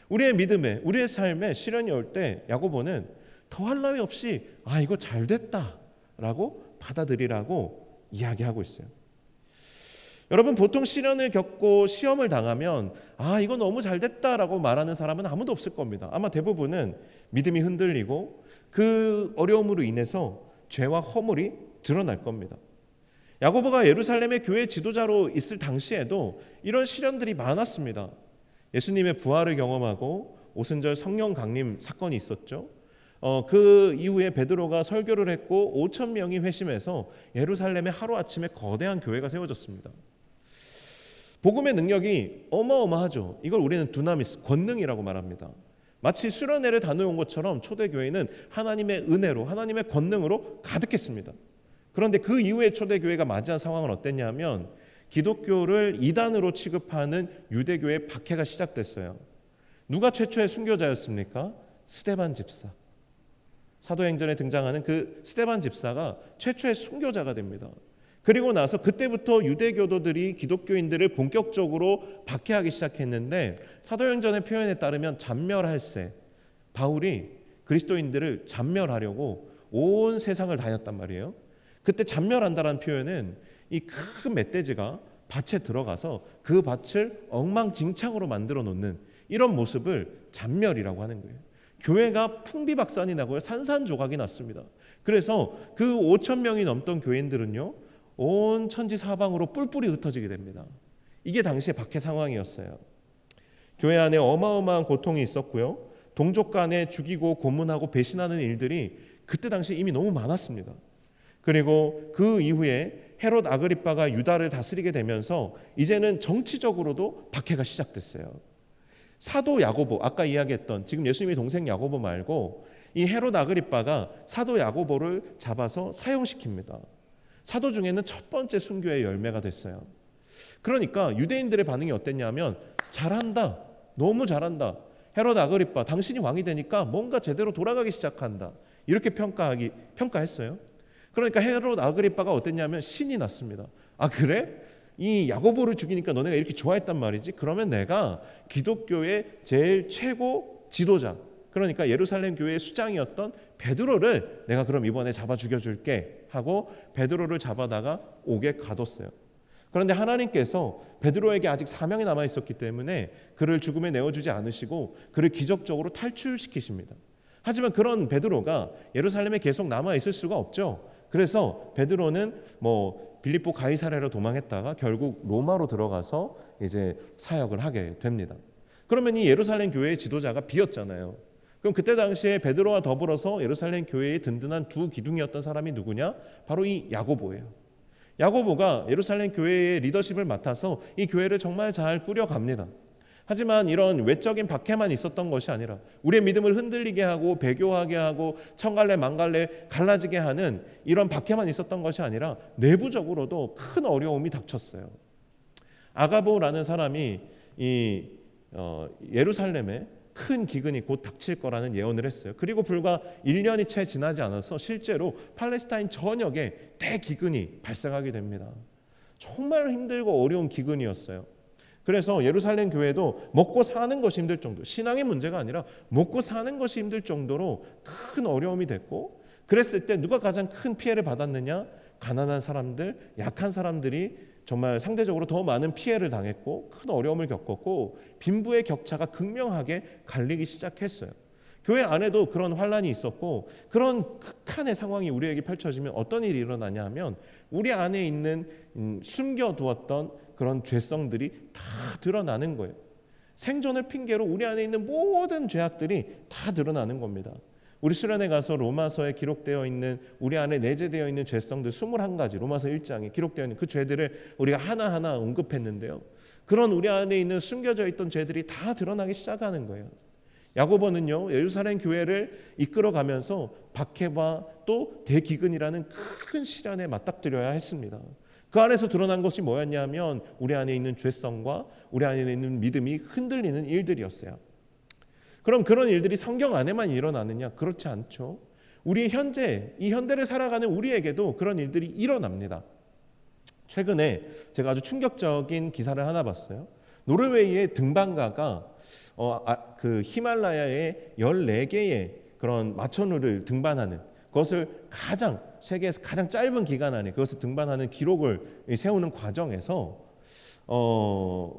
우리의 믿음에, 우리의 삶에 시련이 올 때 야고보는 더할 나위 없이 이거 잘됐다라고 받아들이라고 이야기하고 있어요. 여러분, 보통 시련을 겪고 시험을 당하면 이거 너무 잘됐다라고 말하는 사람은 아무도 없을 겁니다. 아마 대부분은 믿음이 흔들리고 그 어려움으로 인해서 죄와 허물이 드러날 겁니다. 야고보가 예루살렘의 교회 지도자로 있을 당시에도 이런 시련들이 많았습니다. 예수님의 부활을 경험하고 오순절 성령 강림 사건이 있었죠. 그 이후에 베드로가 설교를 했고 5천 명이 회심해서 예루살렘에 하루아침에 거대한 교회가 세워졌습니다. 복음의 능력이 어마어마하죠. 이걸 우리는 두나미스, 권능이라고 말합니다. 마치 수련회를 다녀온 것처럼 초대교회는 하나님의 은혜로, 하나님의 권능으로 가득했습니다. 그런데 그 이후에 초대교회가 맞이한 상황은 어땠냐면 기독교를 이단으로 취급하는 유대교의 박해가 시작됐어요. 누가 최초의 순교자였습니까? 스데반 집사. 사도행전에 등장하는 그 스데반 집사가 최초의 순교자가 됩니다. 그리고 나서 그때부터 유대교도들이 기독교인들을 본격적으로 박해하기 시작했는데 사도행전의 표현에 따르면 잔멸할세, 바울이 그리스도인들을 잔멸하려고 온 세상을 다녔단 말이에요. 그때 잔멸한다라는 표현은 이 큰 멧돼지가 밭에 들어가서 그 밭을 엉망진창으로 만들어 놓는 이런 모습을 잔멸이라고 하는 거예요. 교회가 풍비박산이 나고요, 산산조각이 났습니다. 그래서 그 5천 명이 넘던 교인들은요, 온 천지 사방으로 뿔뿔이 흩어지게 됩니다. 이게 당시의 박해 상황이었어요. 교회 안에 어마어마한 고통이 있었고요, 동족 간에 죽이고 고문하고 배신하는 일들이 그때 당시 이미 너무 많았습니다. 그리고 그 이후에 헤롯 아그리빠가 유다를 다스리게 되면서 이제는 정치적으로도 박해가 시작됐어요. 사도 야고보, 아까 이야기했던 지금 예수님의 동생 야고보 말고 이 헤롯 아그리빠가 사도 야고보를 잡아서 사형시킵니다. 사도 중에는 첫 번째 순교의 열매가 됐어요. 그러니까 유대인들의 반응이 어땠냐면 잘한다, 너무 잘한다, 헤롯 아그리빠 당신이 왕이 되니까 뭔가 제대로 돌아가기 시작한다, 이렇게 평가했어요. 그러니까 헤롯 아그리빠가 어땠냐면 신이 났습니다. 아 그래? 이 야고보를 죽이니까 너네가 이렇게 좋아했단 말이지? 그러면 내가 기독교의 제일 최고 지도자, 그러니까 예루살렘 교회의 수장이었던 베드로를 내가 그럼 이번에 잡아 죽여줄게 하고 베드로를 잡아다가 옥에 가뒀어요. 그런데 하나님께서 베드로에게 아직 사명이 남아있었기 때문에 그를 죽음에 내어주지 않으시고 그를 기적적으로 탈출시키십니다. 하지만 그런 베드로가 예루살렘에 계속 남아있을 수가 없죠. 그래서 베드로는 빌립보 가이사랴로 도망했다가 결국 로마로 들어가서 이제 사역을 하게 됩니다. 그러면 이 예루살렘 교회의 지도자가 비었잖아요. 그럼 그때 당시에 베드로와 더불어서 예루살렘 교회의 든든한 두 기둥이었던 사람이 누구냐? 바로 이 야고보예요. 야고보가 예루살렘 교회의 리더십을 맡아서 이 교회를 정말 잘 꾸려갑니다. 하지만 이런 외적인 박해만 있었던 것이 아니라 우리의 믿음을 흔들리게 하고 배교하게 하고 천갈래 만갈래 갈라지게 하는 이런 박해만 있었던 것이 아니라 내부적으로도 큰 어려움이 닥쳤어요. 아가보라는 사람이 예루살렘에 큰 기근이 곧 닥칠 거라는 예언을 했어요. 그리고 불과 1년이 채 지나지 않아서 실제로 팔레스타인 전역에 대기근이 발생하게 됩니다. 정말 힘들고 어려운 기근이었어요. 그래서 예루살렘 교회도 먹고 사는 것이 힘들 정도, 신앙의 문제가 아니라 먹고 사는 것이 힘들 정도로 큰 어려움이 됐고, 그랬을 때 누가 가장 큰 피해를 받았느냐? 가난한 사람들, 약한 사람들이 정말 상대적으로 더 많은 피해를 당했고 큰 어려움을 겪었고 빈부의 격차가 극명하게 갈리기 시작했어요. 교회 안에도 그런 환란이 있었고 그런 극한의 상황이 우리에게 펼쳐지면 어떤 일이 일어나냐 하면 우리 안에 있는 숨겨두었던 그런 죄성들이 다 드러나는 거예요. 생존을 핑계로 우리 안에 있는 모든 죄악들이 다 드러나는 겁니다. 우리 수련회 가서 로마서에 기록되어 있는 우리 안에 내재되어 있는 죄성들 21가지, 로마서 1장에 기록되어 있는 그 죄들을 우리가 하나하나 언급했는데요. 그런 우리 안에 있는 숨겨져 있던 죄들이 다 드러나기 시작하는 거예요. 야고보는요, 예루살렘 교회를 이끌어가면서 박해와 또 대기근이라는 큰 시련에 맞닥뜨려야 했습니다. 그 안에서 드러난 것이 뭐였냐면 우리 안에 있는 죄성과 우리 안에 있는 믿음이 흔들리는 일들이었어요. 그럼 그런 일들이 성경 안에만 일어나느냐? 그렇지 않죠. 우리 현재 이 현대를 살아가는 우리에게도 그런 일들이 일어납니다. 최근에 제가 아주 충격적인 기사를 하나 봤어요. 노르웨이의 등반가가 그 히말라야의 14개의 그런 마천루를 등반하는, 그것을 세계에서 가장 짧은 기간 안에 그것을 등반하는 기록을 세우는 과정에서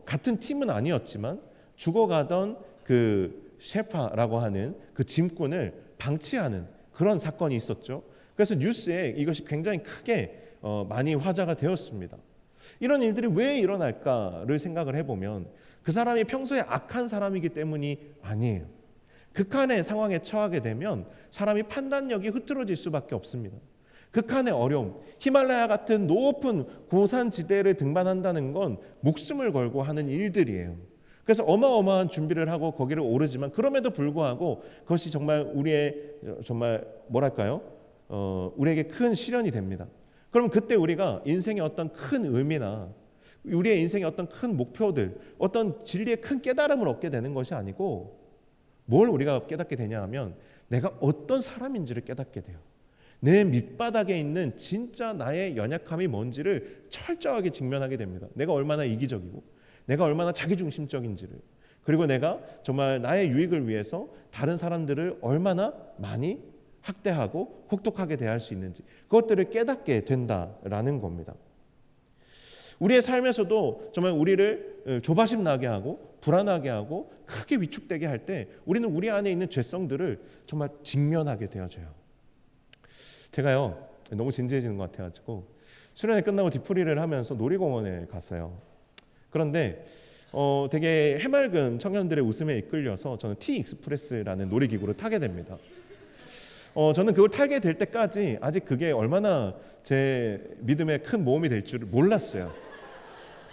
같은 팀은 아니었지만 죽어가던 그 셰파라고 하는 그 짐꾼을 방치하는 그런 사건이 있었죠. 그래서 뉴스에 이것이 굉장히 크게 많이 화제가 되었습니다. 이런 일들이 왜 일어날까를 생각을 해보면 그 사람이 평소에 악한 사람이기 때문이 아니에요. 극한의 상황에 처하게 되면 사람이 판단력이 흐트러질 수밖에 없습니다. 극한의 어려움, 히말라야 같은 높은 고산지대를 등반한다는 건 목숨을 걸고 하는 일들이에요. 그래서 어마어마한 준비를 하고 거기를 오르지만 그럼에도 불구하고 그것이 정말 우리의 정말 뭐랄까요? 우리에게 큰 시련이 됩니다. 그럼 그때 우리가 인생의 어떤 큰 의미나 우리의 인생의 어떤 큰 목표들, 어떤 진리의 큰 깨달음을 얻게 되는 것이 아니고 뭘 우리가 깨닫게 되냐 하면 내가 어떤 사람인지를 깨닫게 돼요. 내 밑바닥에 있는 진짜 나의 연약함이 뭔지를 철저하게 직면하게 됩니다. 내가 얼마나 이기적이고 내가 얼마나 자기중심적인지를, 그리고 내가 정말 나의 유익을 위해서 다른 사람들을 얼마나 많이 학대하고 혹독하게 대할 수 있는지, 그것들을 깨닫게 된다라는 겁니다. 우리의 삶에서도 정말 우리를 조바심 나게 하고 불안하게 하고 크게 위축되게 할 때 우리는 우리 안에 있는 죄성들을 정말 직면하게 되어져요. 제가요 너무 진지해지는 것 같아가지고 수련회 끝나고 뒤풀이를 하면서 놀이공원에 갔어요. 그런데 되게 해맑은 청년들의 웃음에 이끌려서 저는 T-익스프레스라는 놀이기구를 타게 됩니다. 저는 그걸 타게 될 때까지 아직 그게 얼마나 제 믿음에 큰 모험이 될 줄을 몰랐어요.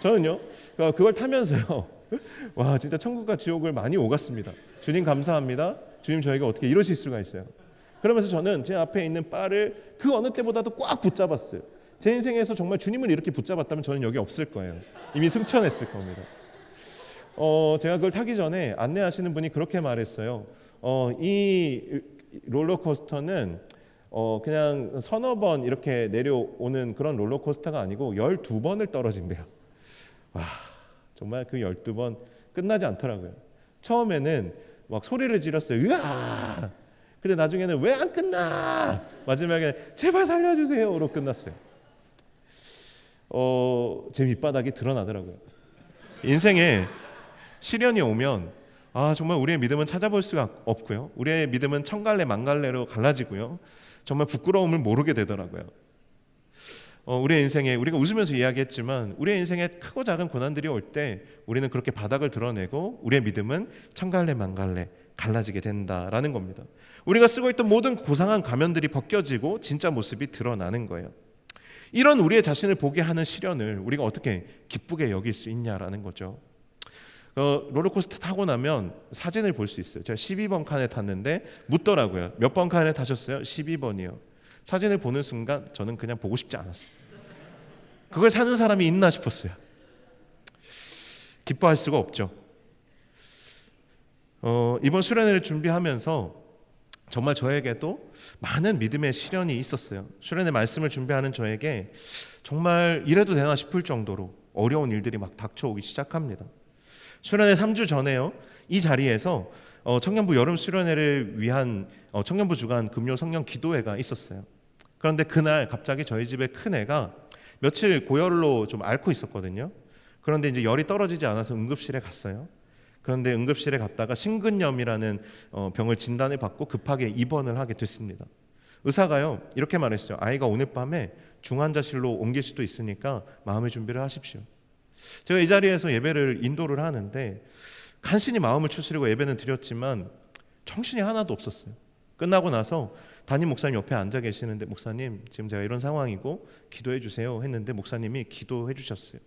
저는요 그걸 타면서요 와 진짜 천국과 지옥을 많이 오갔습니다. 주님 감사합니다. 주님 저에게 어떻게 이러실 수가 있어요. 그러면서 저는 제 앞에 있는 바를 그 어느 때보다도 꽉 붙잡았어요. 제 인생에서 정말 주님을 이렇게 붙잡았다면 저는 여기 없을 거예요. 이미 승천했을 겁니다. 제가 그걸 타기 전에 안내하시는 분이 그렇게 말했어요. 이 롤러코스터는 그냥 서너 번 이렇게 내려오는 그런 롤러코스터가 아니고 12번을 떨어진대요. 와, 정말 그 12번 끝나지 않더라고요. 처음에는 막 소리를 지렀어요. 으아! 근데 나중에는 왜 안 끝나? 마지막에 제발 살려주세요로 끝났어요. 제 밑바닥이 드러나더라고요. 인생에 시련이 오면 정말 우리의 믿음은 찾아볼 수가 없고요. 우리의 믿음은 천갈래 만갈래로 갈라지고요. 정말 부끄러움을 모르게 되더라고요. 우리의 인생에 우리가 웃으면서 이야기했지만 우리의 인생에 크고 작은 고난들이 올 때 우리는 그렇게 바닥을 드러내고 우리의 믿음은 천갈래 만갈래 갈라지게 된다라는 겁니다. 우리가 쓰고 있던 모든 고상한 가면들이 벗겨지고 진짜 모습이 드러나는 거예요. 이런 우리의 자신을 보게 하는 시련을 우리가 어떻게 기쁘게 여길 수 있냐라는 거죠. 롤러코스터 타고 나면 사진을 볼 수 있어요. 제가 12번 칸에 탔는데 묻더라고요. 몇 번 칸에 타셨어요? 12번이요. 사진을 보는 순간 저는 그냥 보고 싶지 않았어요. 그걸 사는 사람이 있나 싶었어요. 기뻐할 수가 없죠. 이번 수련회를 준비하면서 정말 저에게도 많은 믿음의 시련이 있었어요. 수련회 말씀을 준비하는 저에게 정말 이래도 되나 싶을 정도로 어려운 일들이 막 닥쳐오기 시작합니다. 수련회 3주 전에요. 이 자리에서 청년부 여름 수련회를 위한 청년부 주간 금요 성령 기도회가 있었어요. 그런데 그날 갑자기 저희 집에 큰 애가 며칠 고열로 좀 앓고 있었거든요. 그런데 이제 열이 떨어지지 않아서 응급실에 갔어요. 그런데 응급실에 갔다가 심근염이라는 병을 진단을 받고 급하게 입원을 하게 됐습니다. 의사가요 이렇게 말했어요. 아이가 오늘 밤에 중환자실로 옮길 수도 있으니까 마음의 준비를 하십시오. 제가 이 자리에서 예배를 인도를 하는데 간신히 마음을 추스리고 예배는 드렸지만 정신이 하나도 없었어요. 끝나고 나서 담임 목사님 옆에 앉아 계시는데 목사님 지금 제가 이런 상황이고 기도해 주세요 했는데 목사님이 기도해 주셨어요.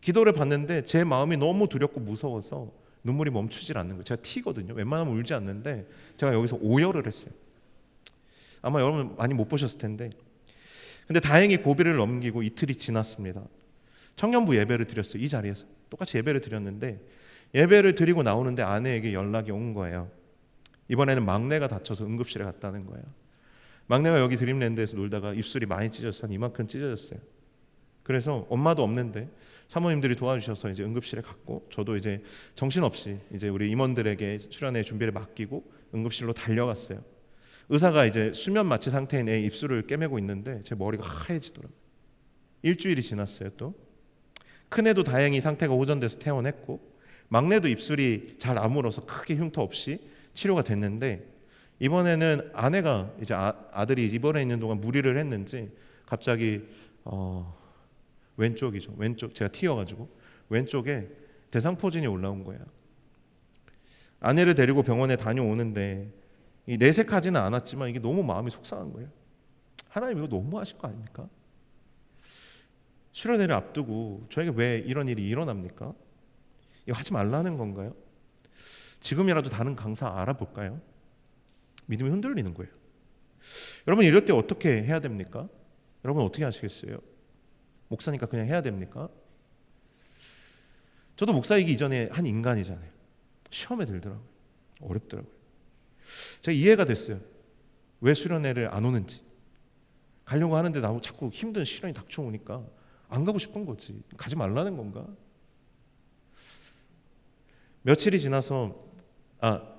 기도를 받는데 제 마음이 너무 두렵고 무서워서 눈물이 멈추질 않는 거예요. 제가 T거든요. 웬만하면 울지 않는데 제가 여기서 오열을 했어요. 아마 여러분 많이 못 보셨을 텐데 근데 다행히 고비를 넘기고 이틀이 지났습니다. 청년부 예배를 드렸어요. 이 자리에서 똑같이 예배를 드렸는데 예배를 드리고 나오는데 아내에게 연락이 온 거예요. 이번에는 막내가 다쳐서 응급실에 갔다는 거예요. 막내가 여기 드림랜드에서 놀다가 입술이 많이 찢어서 한 이만큼 찢어졌어요. 그래서 엄마도 없는데 사모님들이 도와주셔서 이제 응급실에 갔고 저도 이제 정신없이 이제 우리 임원들에게 수련회 준비를 맡기고 응급실로 달려갔어요. 의사가 이제 수면 마취 상태인 애 입술을 꿰매고 있는데 제 머리가 하얘지더라고요. 일주일이 지났어요. 또 큰애도 다행히 상태가 호전돼서 퇴원했고 막내도 입술이 잘 아물어서 크게 흉터 없이 치료가 됐는데 이번에는 아내가 이제 아들이 입원해 있는 동안 무리를 했는지 갑자기 왼쪽이죠. 왼쪽 제가 T여가지고 왼쪽에 대상포진이 올라온 거예요. 아내를 데리고 병원에 다녀오는데 이 내색하지는 않았지만 이게 너무 마음이 속상한 거예요. 하나님 이거 너무 하실 거 아닙니까? 수련회를 앞두고 저에게 왜 이런 일이 일어납니까? 이거 하지 말라는 건가요? 지금이라도 다른 강사 알아볼까요? 믿음이 흔들리는 거예요. 여러분 이럴 때 어떻게 해야 됩니까? 여러분 어떻게 하시겠어요? 목사니까 그냥 해야 됩니까? 저도 목사이기 이전에 한 인간이잖아요. 시험에 들더라고요. 어렵더라고요. 제가 이해가 됐어요. 왜 수련회를 안 오는지. 가려고 하는데 나무 자꾸 힘든 시련이 닥쳐오니까 안 가고 싶은 거지. 가지 말라는 건가? 며칠이 지나서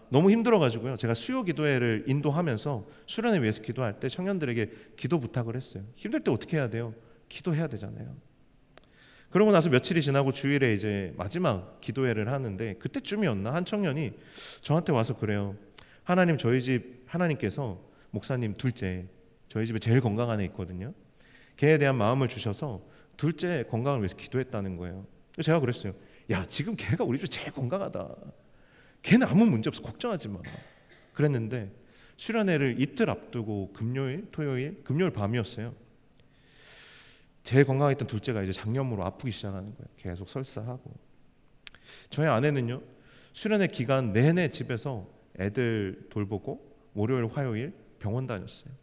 너무 힘들어가지고요. 제가 수요 기도회를 인도하면서 수련회 위해서 기도할 때 청년들에게 기도 부탁을 했어요. 힘들 때 어떻게 해야 돼요? 기도해야 되잖아요. 그러고 나서 며칠이 지나고 주일에 이제 마지막 기도회를 하는데 그때쯤이었나 한 청년이 저한테 와서 그래요. 하나님 저희 집 하나님께서 목사님 둘째 저희 집에 제일 건강한 애 있거든요. 걔에 대한 마음을 주셔서 둘째 건강을 위해서 기도했다는 거예요. 제가 그랬어요. 야 지금 걔가 우리 집 제일 건강하다. 걔는 아무 문제 없어. 걱정하지 마. 그랬는데 수련회를 이틀 앞두고 금요일 밤이었어요. 제일 건강했던 둘째가 이제 장염으로 아프기 시작하는 거예요. 계속 설사하고. 저희 아내는요. 수련회 기간 내내 집에서 애들 돌보고 월요일 화요일 병원 다녔어요.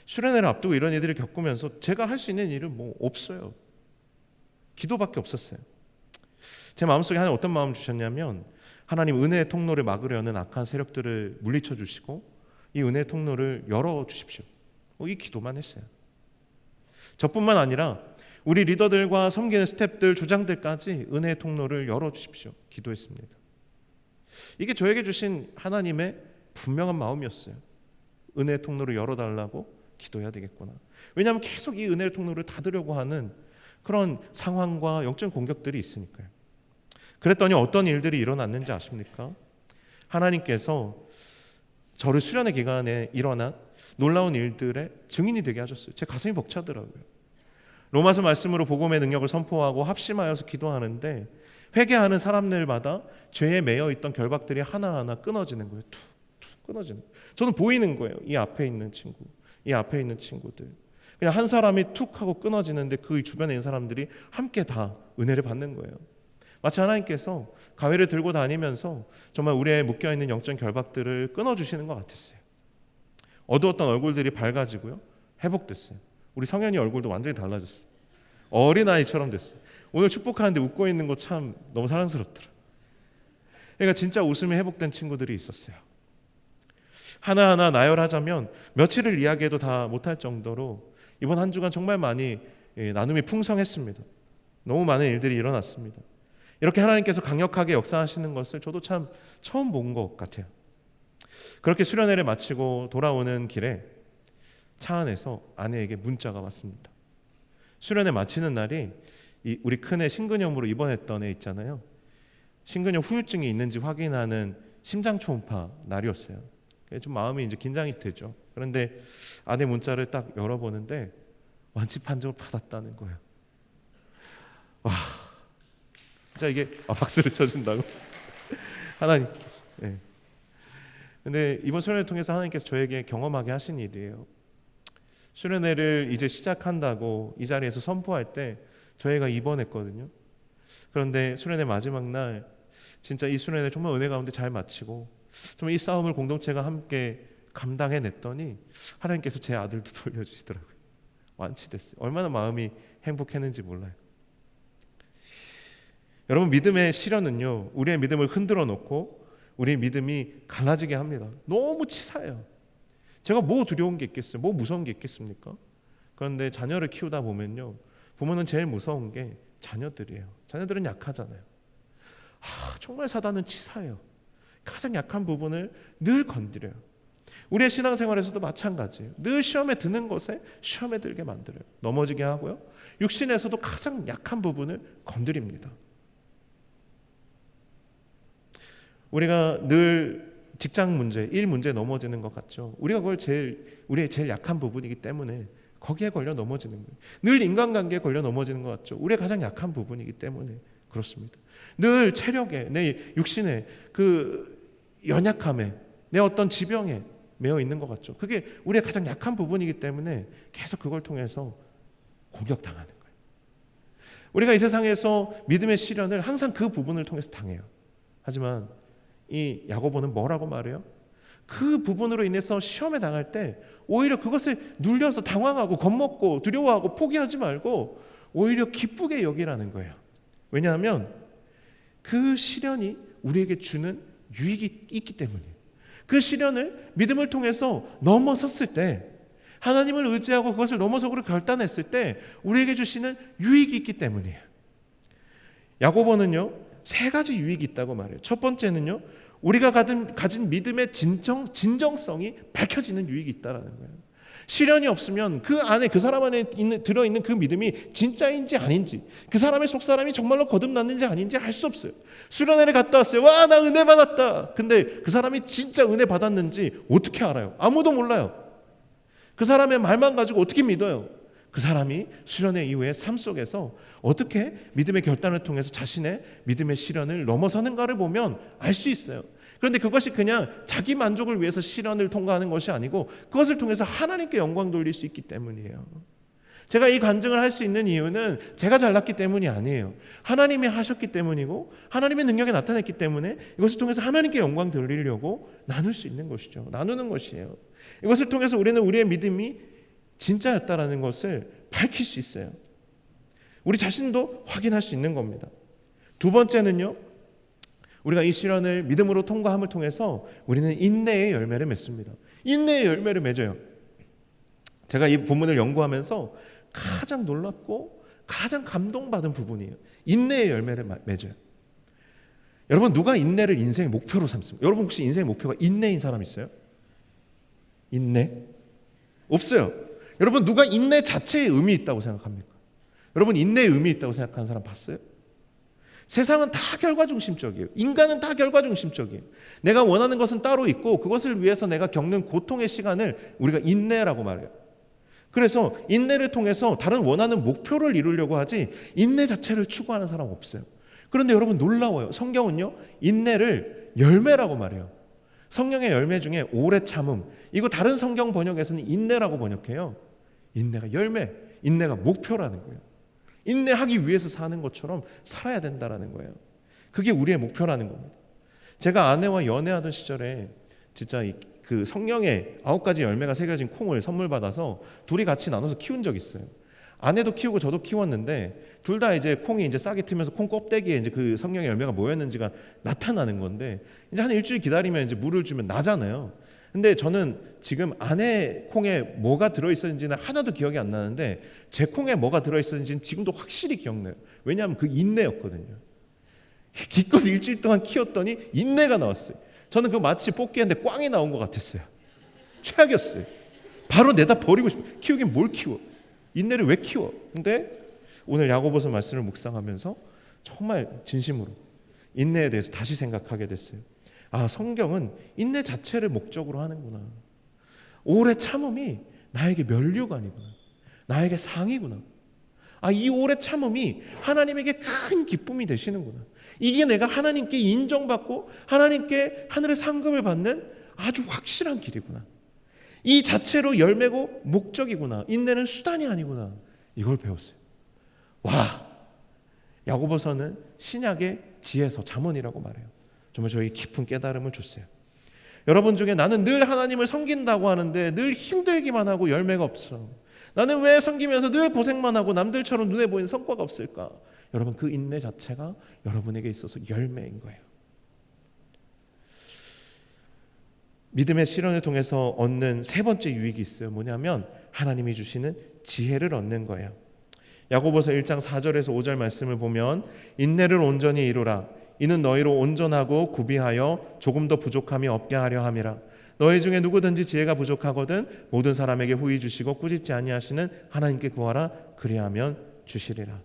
수련회를 앞두고 이런 일들을 겪으면서 제가 할 수 있는 일은 뭐 없어요. 기도밖에 없었어요. 제 마음속에 하나님 어떤 마음을 주셨냐면 하나님 은혜의 통로를 막으려는 악한 세력들을 물리쳐 주시고 이 은혜의 통로를 열어주십시오. 이 기도만 했어요. 저뿐만 아니라 우리 리더들과 섬기는 스태프들, 조장들까지 은혜의 통로를 열어주십시오. 기도했습니다. 이게 저에게 주신 하나님의 분명한 마음이었어요. 은혜의 통로를 열어달라고 기도해야 되겠구나. 왜냐하면 계속 이 은혜의 통로를 닫으려고 하는 그런 상황과 영적 공격들이 있으니까요. 그랬더니 어떤 일들이 일어났는지 아십니까? 하나님께서 저를 수련회 기간에 일어난 놀라운 일들의 증인이 되게 하셨어요. 제 가슴이 벅차더라고요. 로마서 말씀으로 복음의 능력을 선포하고 합심하여서 기도하는데 회개하는 사람들마다 죄에 매여 있던 결박들이 하나하나 끊어지는 거예요. 툭툭 끊어지는 거예요. 저는 보이는 거예요. 이 앞에 있는 친구, 이 앞에 있는 친구들. 그냥 한 사람이 툭 하고 끊어지는데 그 주변에 있는 사람들이 함께 다 은혜를 받는 거예요. 마치 하나님께서 가위를 들고 다니면서 정말 우리의 묶여있는 영적 결박들을 끊어주시는 것 같았어요. 어두웠던 얼굴들이 밝아지고요. 회복됐어요. 우리 성현이 얼굴도 완전히 달라졌어요. 어린아이처럼 됐어요. 오늘 축복하는데 웃고 있는 거 참 너무 사랑스럽더라. 그러니까 진짜 웃음이 회복된 친구들이 있었어요. 하나하나 나열하자면 며칠을 이야기해도 다 못할 정도로 이번 한 주간 정말 많이 나눔이 풍성했습니다. 너무 많은 일들이 일어났습니다. 이렇게 하나님께서 강력하게 역사하시는 것을 저도 참 처음 본 것 같아요. 그렇게 수련회를 마치고 돌아오는 길에 차 안에서 아내에게 문자가 왔습니다. 수련회 마치는 날이 우리 큰애 신근염으로 입원했던 애 있잖아요. 신근염 후유증이 있는지 확인하는 심장 초음파 날이었어요. 좀 마음이 이제 긴장이 되죠. 그런데 아내 문자를 딱 열어보는데 완치 판정을 받았다는 거예요. 와, 진짜 이게 박수를 쳐준다고 하나님께서. 네. 근데 이번 수련회를 통해서 하나님께서 저에게 경험하게 하신 일이에요. 수련회를 이제 시작한다고 이 자리에서 선포할 때 저희가 입원했거든요. 그런데 수련회 마지막 날 진짜 이 수련회 정말 은혜 가운데 잘 마치고 정말 이 싸움을 공동체가 함께 감당해냈더니 하나님께서 제 아들도 돌려주시더라고요. 완치됐어요. 얼마나 마음이 행복했는지 몰라요. 여러분 믿음의 시련은요 우리의 믿음을 흔들어 놓고 우리의 믿음이 갈라지게 합니다. 너무 치사해요. 제가 뭐 두려운 게 있겠어요? 뭐 무서운 게 있겠습니까? 그런데 자녀를 키우다 보면요 부모는 제일 무서운 게 자녀들이에요. 자녀들은 약하잖아요. 정말 사단은 치사해요. 가장 약한 부분을 늘 건드려요. 우리의 신앙생활에서도 마찬가지예요. 늘 시험에 드는 것에 시험에 들게 만들어요. 넘어지게 하고요. 육신에서도 가장 약한 부분을 건드립니다. 우리가 늘 직장 문제, 일 문제 넘어지는 것 같죠. 우리가 그걸 우리의 제일 약한 부분이기 때문에 거기에 걸려 넘어지는 거예요. 늘 인간관계에 걸려 넘어지는 것 같죠. 우리의 가장 약한 부분이기 때문에 그렇습니다. 늘 체력에, 내 육신에, 그 연약함에, 내 어떤 지병에 매여 있는 것 같죠. 그게 우리의 가장 약한 부분이기 때문에 계속 그걸 통해서 공격당하는 거예요. 우리가 이 세상에서 믿음의 시련을 항상 그 부분을 통해서 당해요. 하지만 이 야고보는 뭐라고 말해요? 그 부분으로 인해서 시험에 당할 때 오히려 그것을 눌려서 당황하고 겁먹고 두려워하고 포기하지 말고 오히려 기쁘게 여기라는 거예요. 왜냐하면 그 시련이 우리에게 주는 유익이 있기 때문이에요. 그 시련을 믿음을 통해서 넘어섰을 때, 하나님을 의지하고 그것을 넘어서기로 결단했을 때 우리에게 주시는 유익이 있기 때문이에요. 야고보는요 3가지 유익이 있다고 말해요. 첫 번째는요, 우리가 가진 믿음의 진정성이 밝혀지는 유익이 있다는 거예요. 시련이 없으면 그 안에, 그 사람 안에 들어있는 그 믿음이 진짜인지 아닌지, 그 사람의 속사람이 정말로 거듭났는지 아닌지 알 수 없어요. 수련회를 갔다 왔어요. 와, 나 은혜 받았다. 근데 그 사람이 진짜 은혜 받았는지 어떻게 알아요? 아무도 몰라요. 그 사람의 말만 가지고 어떻게 믿어요? 그 사람이 수련회 이후의 삶 속에서 어떻게 믿음의 결단을 통해서 자신의 믿음의 시련을 넘어서는가를 보면 알 수 있어요. 그런데 그것이 그냥 자기 만족을 위해서 시련을 통과하는 것이 아니고 그것을 통해서 하나님께 영광 돌릴 수 있기 때문이에요. 제가 이 간증을 할 수 있는 이유는 제가 잘났기 때문이 아니에요. 하나님이 하셨기 때문이고 하나님의 능력이 나타났기 때문에 이것을 통해서 하나님께 영광 돌리려고 나눌 수 있는 것이죠. 나누는 것이에요. 이것을 통해서 우리는 우리의 믿음이 진짜였다라는 것을 밝힐 수 있어요. 우리 자신도 확인할 수 있는 겁니다. 두 번째는요, 우리가 이 시련을 믿음으로 통과함을 통해서 우리는 인내의 열매를 맺습니다. 인내의 열매를 맺어요. 제가 이 본문을 연구하면서 가장 놀랍고 가장 감동받은 부분이에요. 인내의 열매를 맺어요. 여러분, 누가 인내를 인생의 목표로 삼습니까? 여러분 혹시 인생의 목표가 인내인 사람 있어요? 인내? 없어요. 여러분, 누가 인내 자체에 의미 있다고 생각합니까? 여러분, 인내에 의미 있다고 생각하는 사람 봤어요? 세상은 다 결과 중심적이에요. 인간은 다 결과 중심적이에요. 내가 원하는 것은 따로 있고 그것을 위해서 내가 겪는 고통의 시간을 우리가 인내라고 말해요. 그래서 인내를 통해서 다른 원하는 목표를 이루려고 하지 인내 자체를 추구하는 사람 없어요. 그런데 여러분, 놀라워요. 성경은요 인내를 열매라고 말해요. 성령의 열매 중에 오래 참음, 이거 다른 성경 번역에서는 인내라고 번역해요. 인내가 열매, 인내가 목표라는 거예요. 인내하기 위해서 사는 것처럼 살아야 된다라는 거예요. 그게 우리의 목표라는 겁니다. 제가 아내와 연애하던 시절에 진짜 그 성령의 9가지 열매가 새겨진 콩을 선물 받아서 둘이 같이 나눠서 키운 적이 있어요. 아내도 키우고 저도 키웠는데 둘 다 이제 콩이 이제 싹이 트면서 콩 껍데기에 이제 그 성령의 열매가 뭐였는지가 나타나는 건데, 이제 한 일주일 기다리면 이제 물을 주면 나잖아요. 근데 저는 지금 아내 콩에 뭐가 들어있었는지는 하나도 기억이 안 나는데 제 콩에 뭐가 들어있었는지는 지금도 확실히 기억나요. 왜냐하면 그 인내였거든요. 기껏 일주일 동안 키웠더니 인내가 나왔어요. 저는 그 마치 뽑기했는데 꽝이 나온 것 같았어요. 최악이었어요. 바로 내다 버리고 싶어요. 키우긴 뭘 키워? 인내를 왜 키워? 근데 오늘 야고보서 말씀을 묵상하면서 정말 진심으로 인내에 대해서 다시 생각하게 됐어요. 아, 성경은 인내 자체를 목적으로 하는구나. 오래 참음이 나에게 면류가 아니구나. 나에게 상이구나. 아, 이 오래 참음이 하나님에게 큰 기쁨이 되시는구나. 이게 내가 하나님께 인정받고 하나님께 하늘의 상급을 받는 아주 확실한 길이구나. 이 자체로 열매고 목적이구나. 인내는 수단이 아니구나. 이걸 배웠어요. 와, 야고보서는 신약의 지혜서, 잠언이라고 말해요. 정말 저에게 깊은 깨달음을 줬어요. 여러분 중에 나는 늘 하나님을 섬긴다고 하는데 늘 힘들기만 하고 열매가 없어. 나는 왜 섬기면서 늘 고생만 하고 남들처럼 눈에 보이는 성과가 없을까? 여러분, 그 인내 자체가 여러분에게 있어서 열매인 거예요. 믿음의 실현을 통해서 얻는 세 번째 유익이 있어요. 뭐냐면 하나님이 주시는 지혜를 얻는 거예요. 야고보서 1장 4절에서 5절 말씀을 보면 인내를 온전히 이루라. 이는 너희로 온전하고 구비하여 조금 더 부족함이 없게 하려 함이라. 너희 중에 누구든지 지혜가 부족하거든 모든 사람에게 후히 주시고 꾸짖지 아니하시는 하나님께 구하라. 그리하면 주시리라.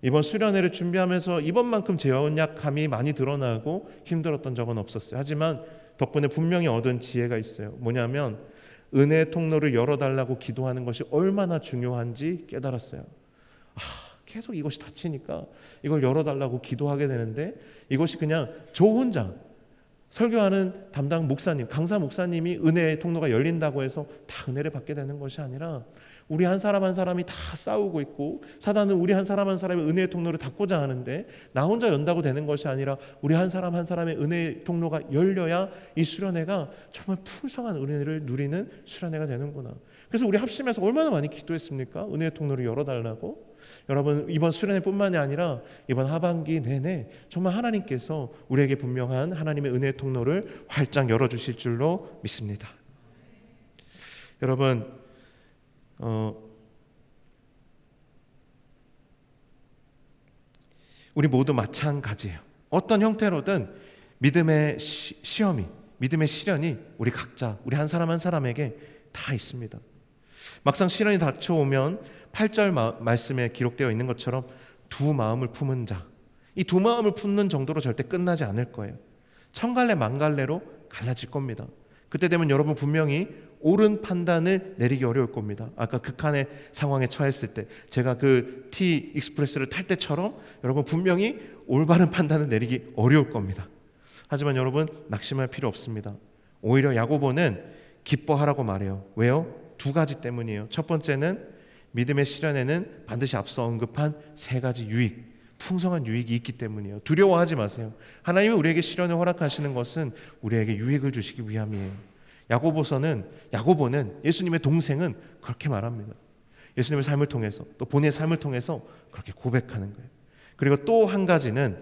이번 수련회를 준비하면서 이번만큼 제 연약함이 많이 드러나고 힘들었던 적은 없었어요. 하지만 덕분에 분명히 얻은 지혜가 있어요. 뭐냐면 은혜의 통로를 열어달라고 기도하는 것이 얼마나 중요한지 깨달았어요. 계속 이것이 닫히니까 이걸 열어달라고 기도하게 되는데, 이것이 그냥 저 혼자 설교하는 담당 목사님, 강사 목사님이 은혜의 통로가 열린다고 해서 다 은혜를 받게 되는 것이 아니라, 우리 한 사람 한 사람이 다 싸우고 있고, 사단은 우리 한 사람 한 사람의 은혜의 통로를 닫고자 하는데, 나 혼자 연다고 되는 것이 아니라 우리 한 사람 한 사람의 은혜의 통로가 열려야 이 수련회가 정말 풍성한 은혜를 누리는 수련회가 되는구나. 그래서 우리 합심해서 얼마나 많이 기도했습니까? 은혜의 통로를 열어달라고. 여러분, 이번 수련회뿐만이 아니라 이번 하반기 내내 정말 하나님께서 우리에게 분명한 하나님의 은혜의 통로를 활짝 열어주실 줄로 믿습니다. 여러분, 우리 모두 마찬가지예요. 어떤 형태로든 믿음의 시험이, 믿음의 시련이 우리 각자, 우리 한 사람 한 사람에게 다 있습니다. 막상 시련이 닥쳐오면 8절 말씀에 기록되어 있는 것처럼 두 마음을 품은 자, 이 두 마음을 품는 정도로 절대 끝나지 않을 거예요. 천갈래 만갈래로 갈라질 겁니다. 그때 되면 여러분 분명히 옳은 판단을 내리기 어려울 겁니다. 아까 극한의 상황에 처했을 때, 제가 그 T 익스프레스를 탈 때처럼 여러분 분명히 올바른 판단을 내리기 어려울 겁니다. 하지만 여러분, 낙심할 필요 없습니다. 오히려 야고보는 기뻐하라고 말해요. 왜요? 두 가지 때문이에요. 첫 번째는 믿음의 시련에는 반드시 앞서 언급한 세 가지 유익, 풍성한 유익이 있기 때문이에요. 두려워하지 마세요. 하나님이 우리에게 시련을 허락하시는 것은 우리에게 유익을 주시기 위함이에요. 야고보는 예수님의 동생은 그렇게 말합니다. 예수님의 삶을 통해서, 또 본인의 삶을 통해서 그렇게 고백하는 거예요. 그리고 또 한 가지는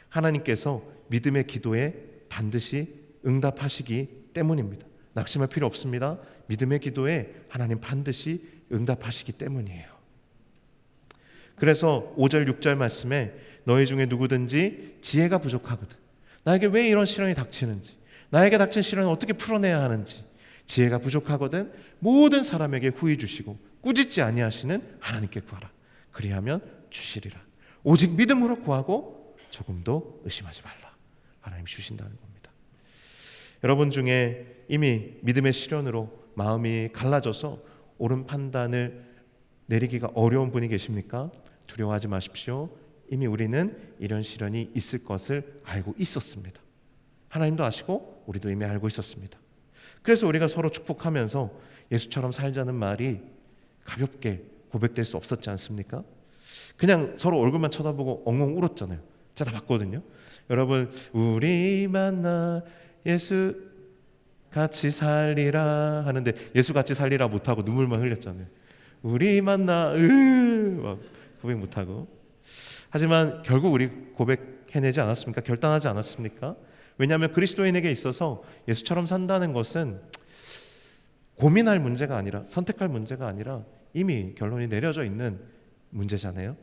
하나님께서 믿음의 기도에 반드시 응답하시기 때문입니다. 낙심할 필요 없습니다. 믿음의 기도에 하나님 반드시 응답하시기 때문이에요. 그래서 5절 6절 말씀에 너희 중에 누구든지 지혜가 부족하거든, 나에게 왜 이런 시련이 닥치는지, 나에게 닥친 시련을 어떻게 풀어내야 하는지, 지혜가 부족하거든 모든 사람에게 후히 주시고 꾸짖지 아니하시는 하나님께 구하라. 그리하면 주시리라. 오직 믿음으로 구하고 조금도 의심하지 말라. 하나님이 주신다는 겁니다. 여러분 중에 이미 믿음의 시련으로 마음이 갈라져서 옳은 판단을 내리기가 어려운 분이 계십니까? 두려워하지 마십시오. 이미 우리는 이런 시련이 있을 것을 알고 있었습니다. 하나님도 아시고 우리도 이미 알고 있었습니다. 그래서 우리가 서로 축복하면서 예수처럼 살자는 말이 가볍게 고백될 수 없었지 않습니까? 그냥 서로 얼굴만 쳐다보고 엉엉 울었잖아요. 제가 다 봤거든요. 여러분, 우리 만나 예수 같이 살리라 하는데 예수 같이 살리라 못하고 눈물만 흘렸잖아요. 우리 만나 막 고백 못하고. 하지만 결국 우리 고백해내지 않았습니까? 결단하지 않았습니까? 왜냐하면 그리스도인에게 있어서 예수처럼 산다는 것은 고민할 문제가 아니라, 선택할 문제가 아니라 이미 결론이 내려져 있는 문제잖아요.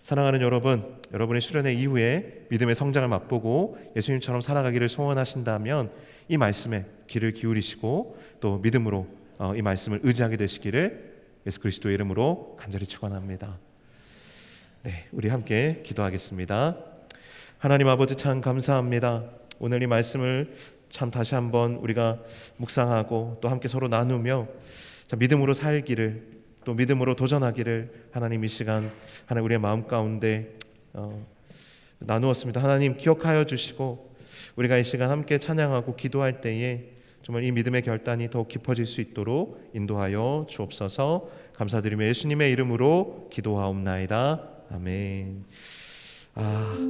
사랑하는 여러분, 여러분의 수련회 이후에 믿음의 성장을 맛보고 예수님처럼 살아가기를 소원하신다면 이 말씀에 귀를 기울이시고 또 믿음으로 이 말씀을 의지하게 되시기를 예수 그리스도의 이름으로 간절히 축원합니다. 네, 우리 함께 기도하겠습니다. 하나님 아버지, 참 감사합니다. 오늘 이 말씀을 참 다시 한번 우리가 묵상하고 또 함께 서로 나누며 믿음으로 살기를, 또 믿음으로 도전하기를 하나님 이 시간 하나님 우리의 마음 가운데 나누었습니다. 하나님 기억하여 주시고 우리가 이 시간 함께 찬양하고 기도할 때에 정말 이 믿음의 결단이 더욱 깊어질 수 있도록 인도하여 주옵소서. 감사드리며 예수님의 이름으로 기도하옵나이다. 아멘.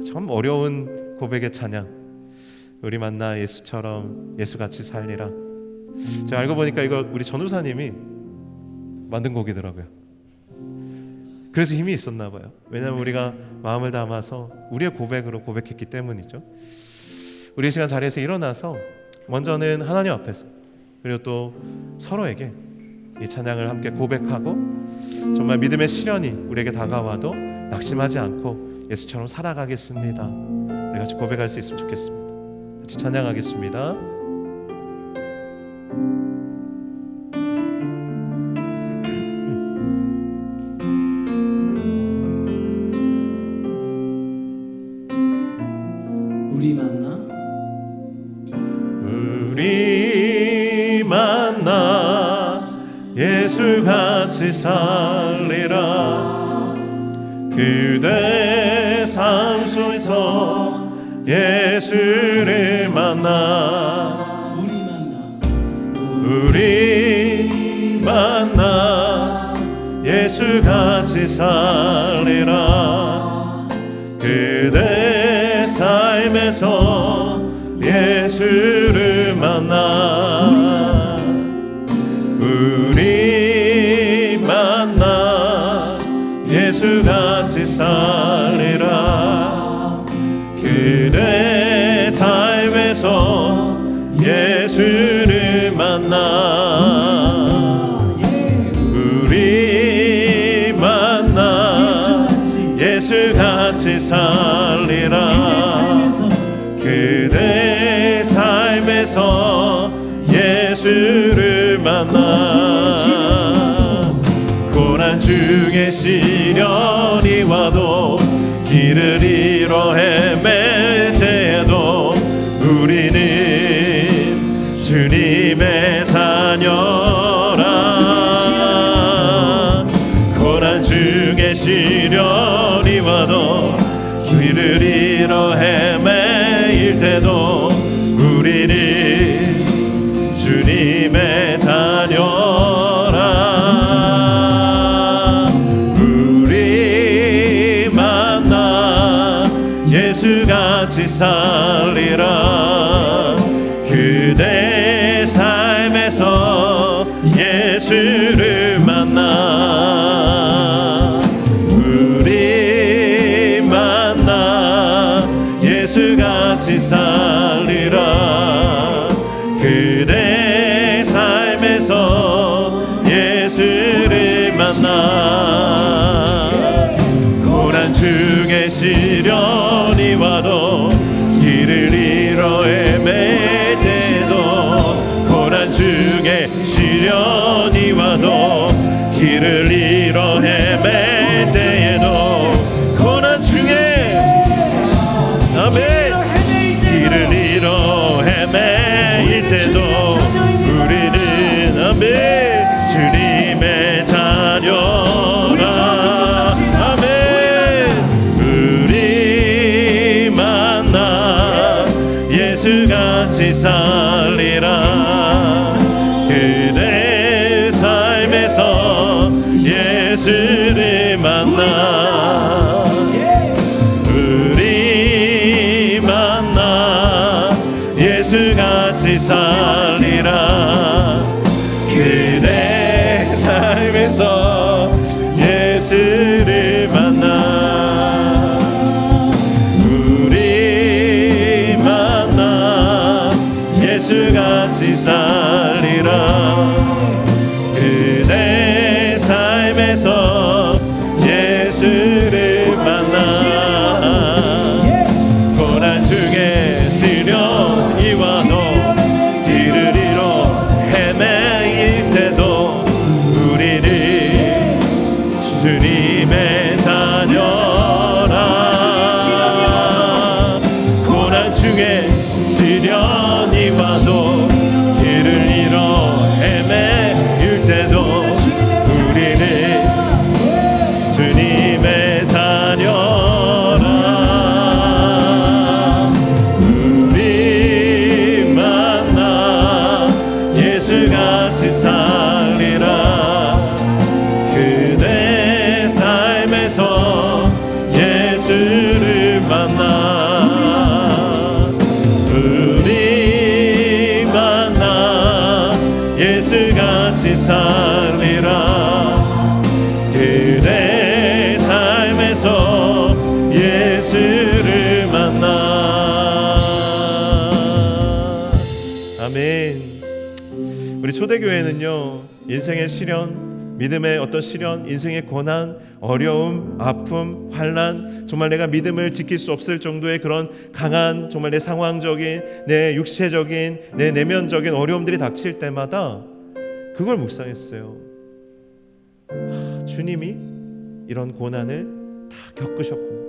참 어려운 고백의 찬양, 우리 만나 예수처럼 예수같이 살리라. 제가 알고 보니까 이거 우리 전우사님이 만든 곡이더라고요. 그래서 힘이 있었나 봐요. 왜냐하면 우리가 마음을 담아서 우리의 고백으로 고백했기 때문이죠. 우리 시간 자리에서 일어나서 먼저는 하나님 앞에서, 그리고 또 서로에게 이 찬양을 함께 고백하고 정말 믿음의 시련이 우리에게 다가와도 낙심하지 않고 예수처럼 살아가겠습니다. 우리 같이 고백할 수 있으면 좋겠습니다. 같이 찬양하겠습니다. 우리 만나 예수같이 살리라. 그대 삶 속에서 예수를 만나 우리 만나 예수같이 살리라. 그대 삶에서 예수를 만나 우리 만나 예수같이 살리라. 그대 삶에서 예수를 만나 우리 만나 예수같이 살리라. 그대 삶에서 예수를 만나 고난 중에 시련이 와도 길을 잃어 헤맬 때에도 우리는 주님의 자녀라. 고난 중에 시련이 와도 길을 잃어 헤매일 때도 우리는 주님의 자녀라. 우리 만나 예수같이 살리라. 그대 삶에서 예수를 만나 우리 만나 예수같이 살리라. 그대 삶에서 예수를 만나 고난 중에 시련이 와도 길을 잃어 헤맬 때도 고난 중에 시련이 와도 길을 잃어 헤맬 때에도 고난 중에 아멘 길을 잃어 헤매일 때도 우리는 아멘 주님의 자녀라. 아멘 우리 만나 예수같이 살리라. 그대 삶에서 예수를 만나 우리 만나 예수같이 살리라. 그대 삶에서 예수를 만나 우리 만나 예수같이 살리라. 그대 삶에서 예수를 만나 고난 중에 시련이 와도 길을 잃어 헤매일 때도 우리는 주님의 자녀라. 고난 중에 시련이 와도 길을 잃어 헤매일 때도 우리는 주님의 자녀라. 우리 만나 예수같이 살리라. 그대 삶에서 예수를 만나 우리 만나 예수같이 살리라. 그대 삶에서 예수를 만나 아멘. 우리 초대교회는요 인생의 시련, 믿음의 어떤 시련, 인생의 고난, 어려움, 아픔, 환난, 정말 내가 믿음을 지킬 수 없을 정도의 그런 강한 정말 내 상황적인, 내 육체적인, 내 내면적인 어려움들이 닥칠 때마다 그걸 묵상했어요. 주님이 이런 고난을 다 겪으셨구나.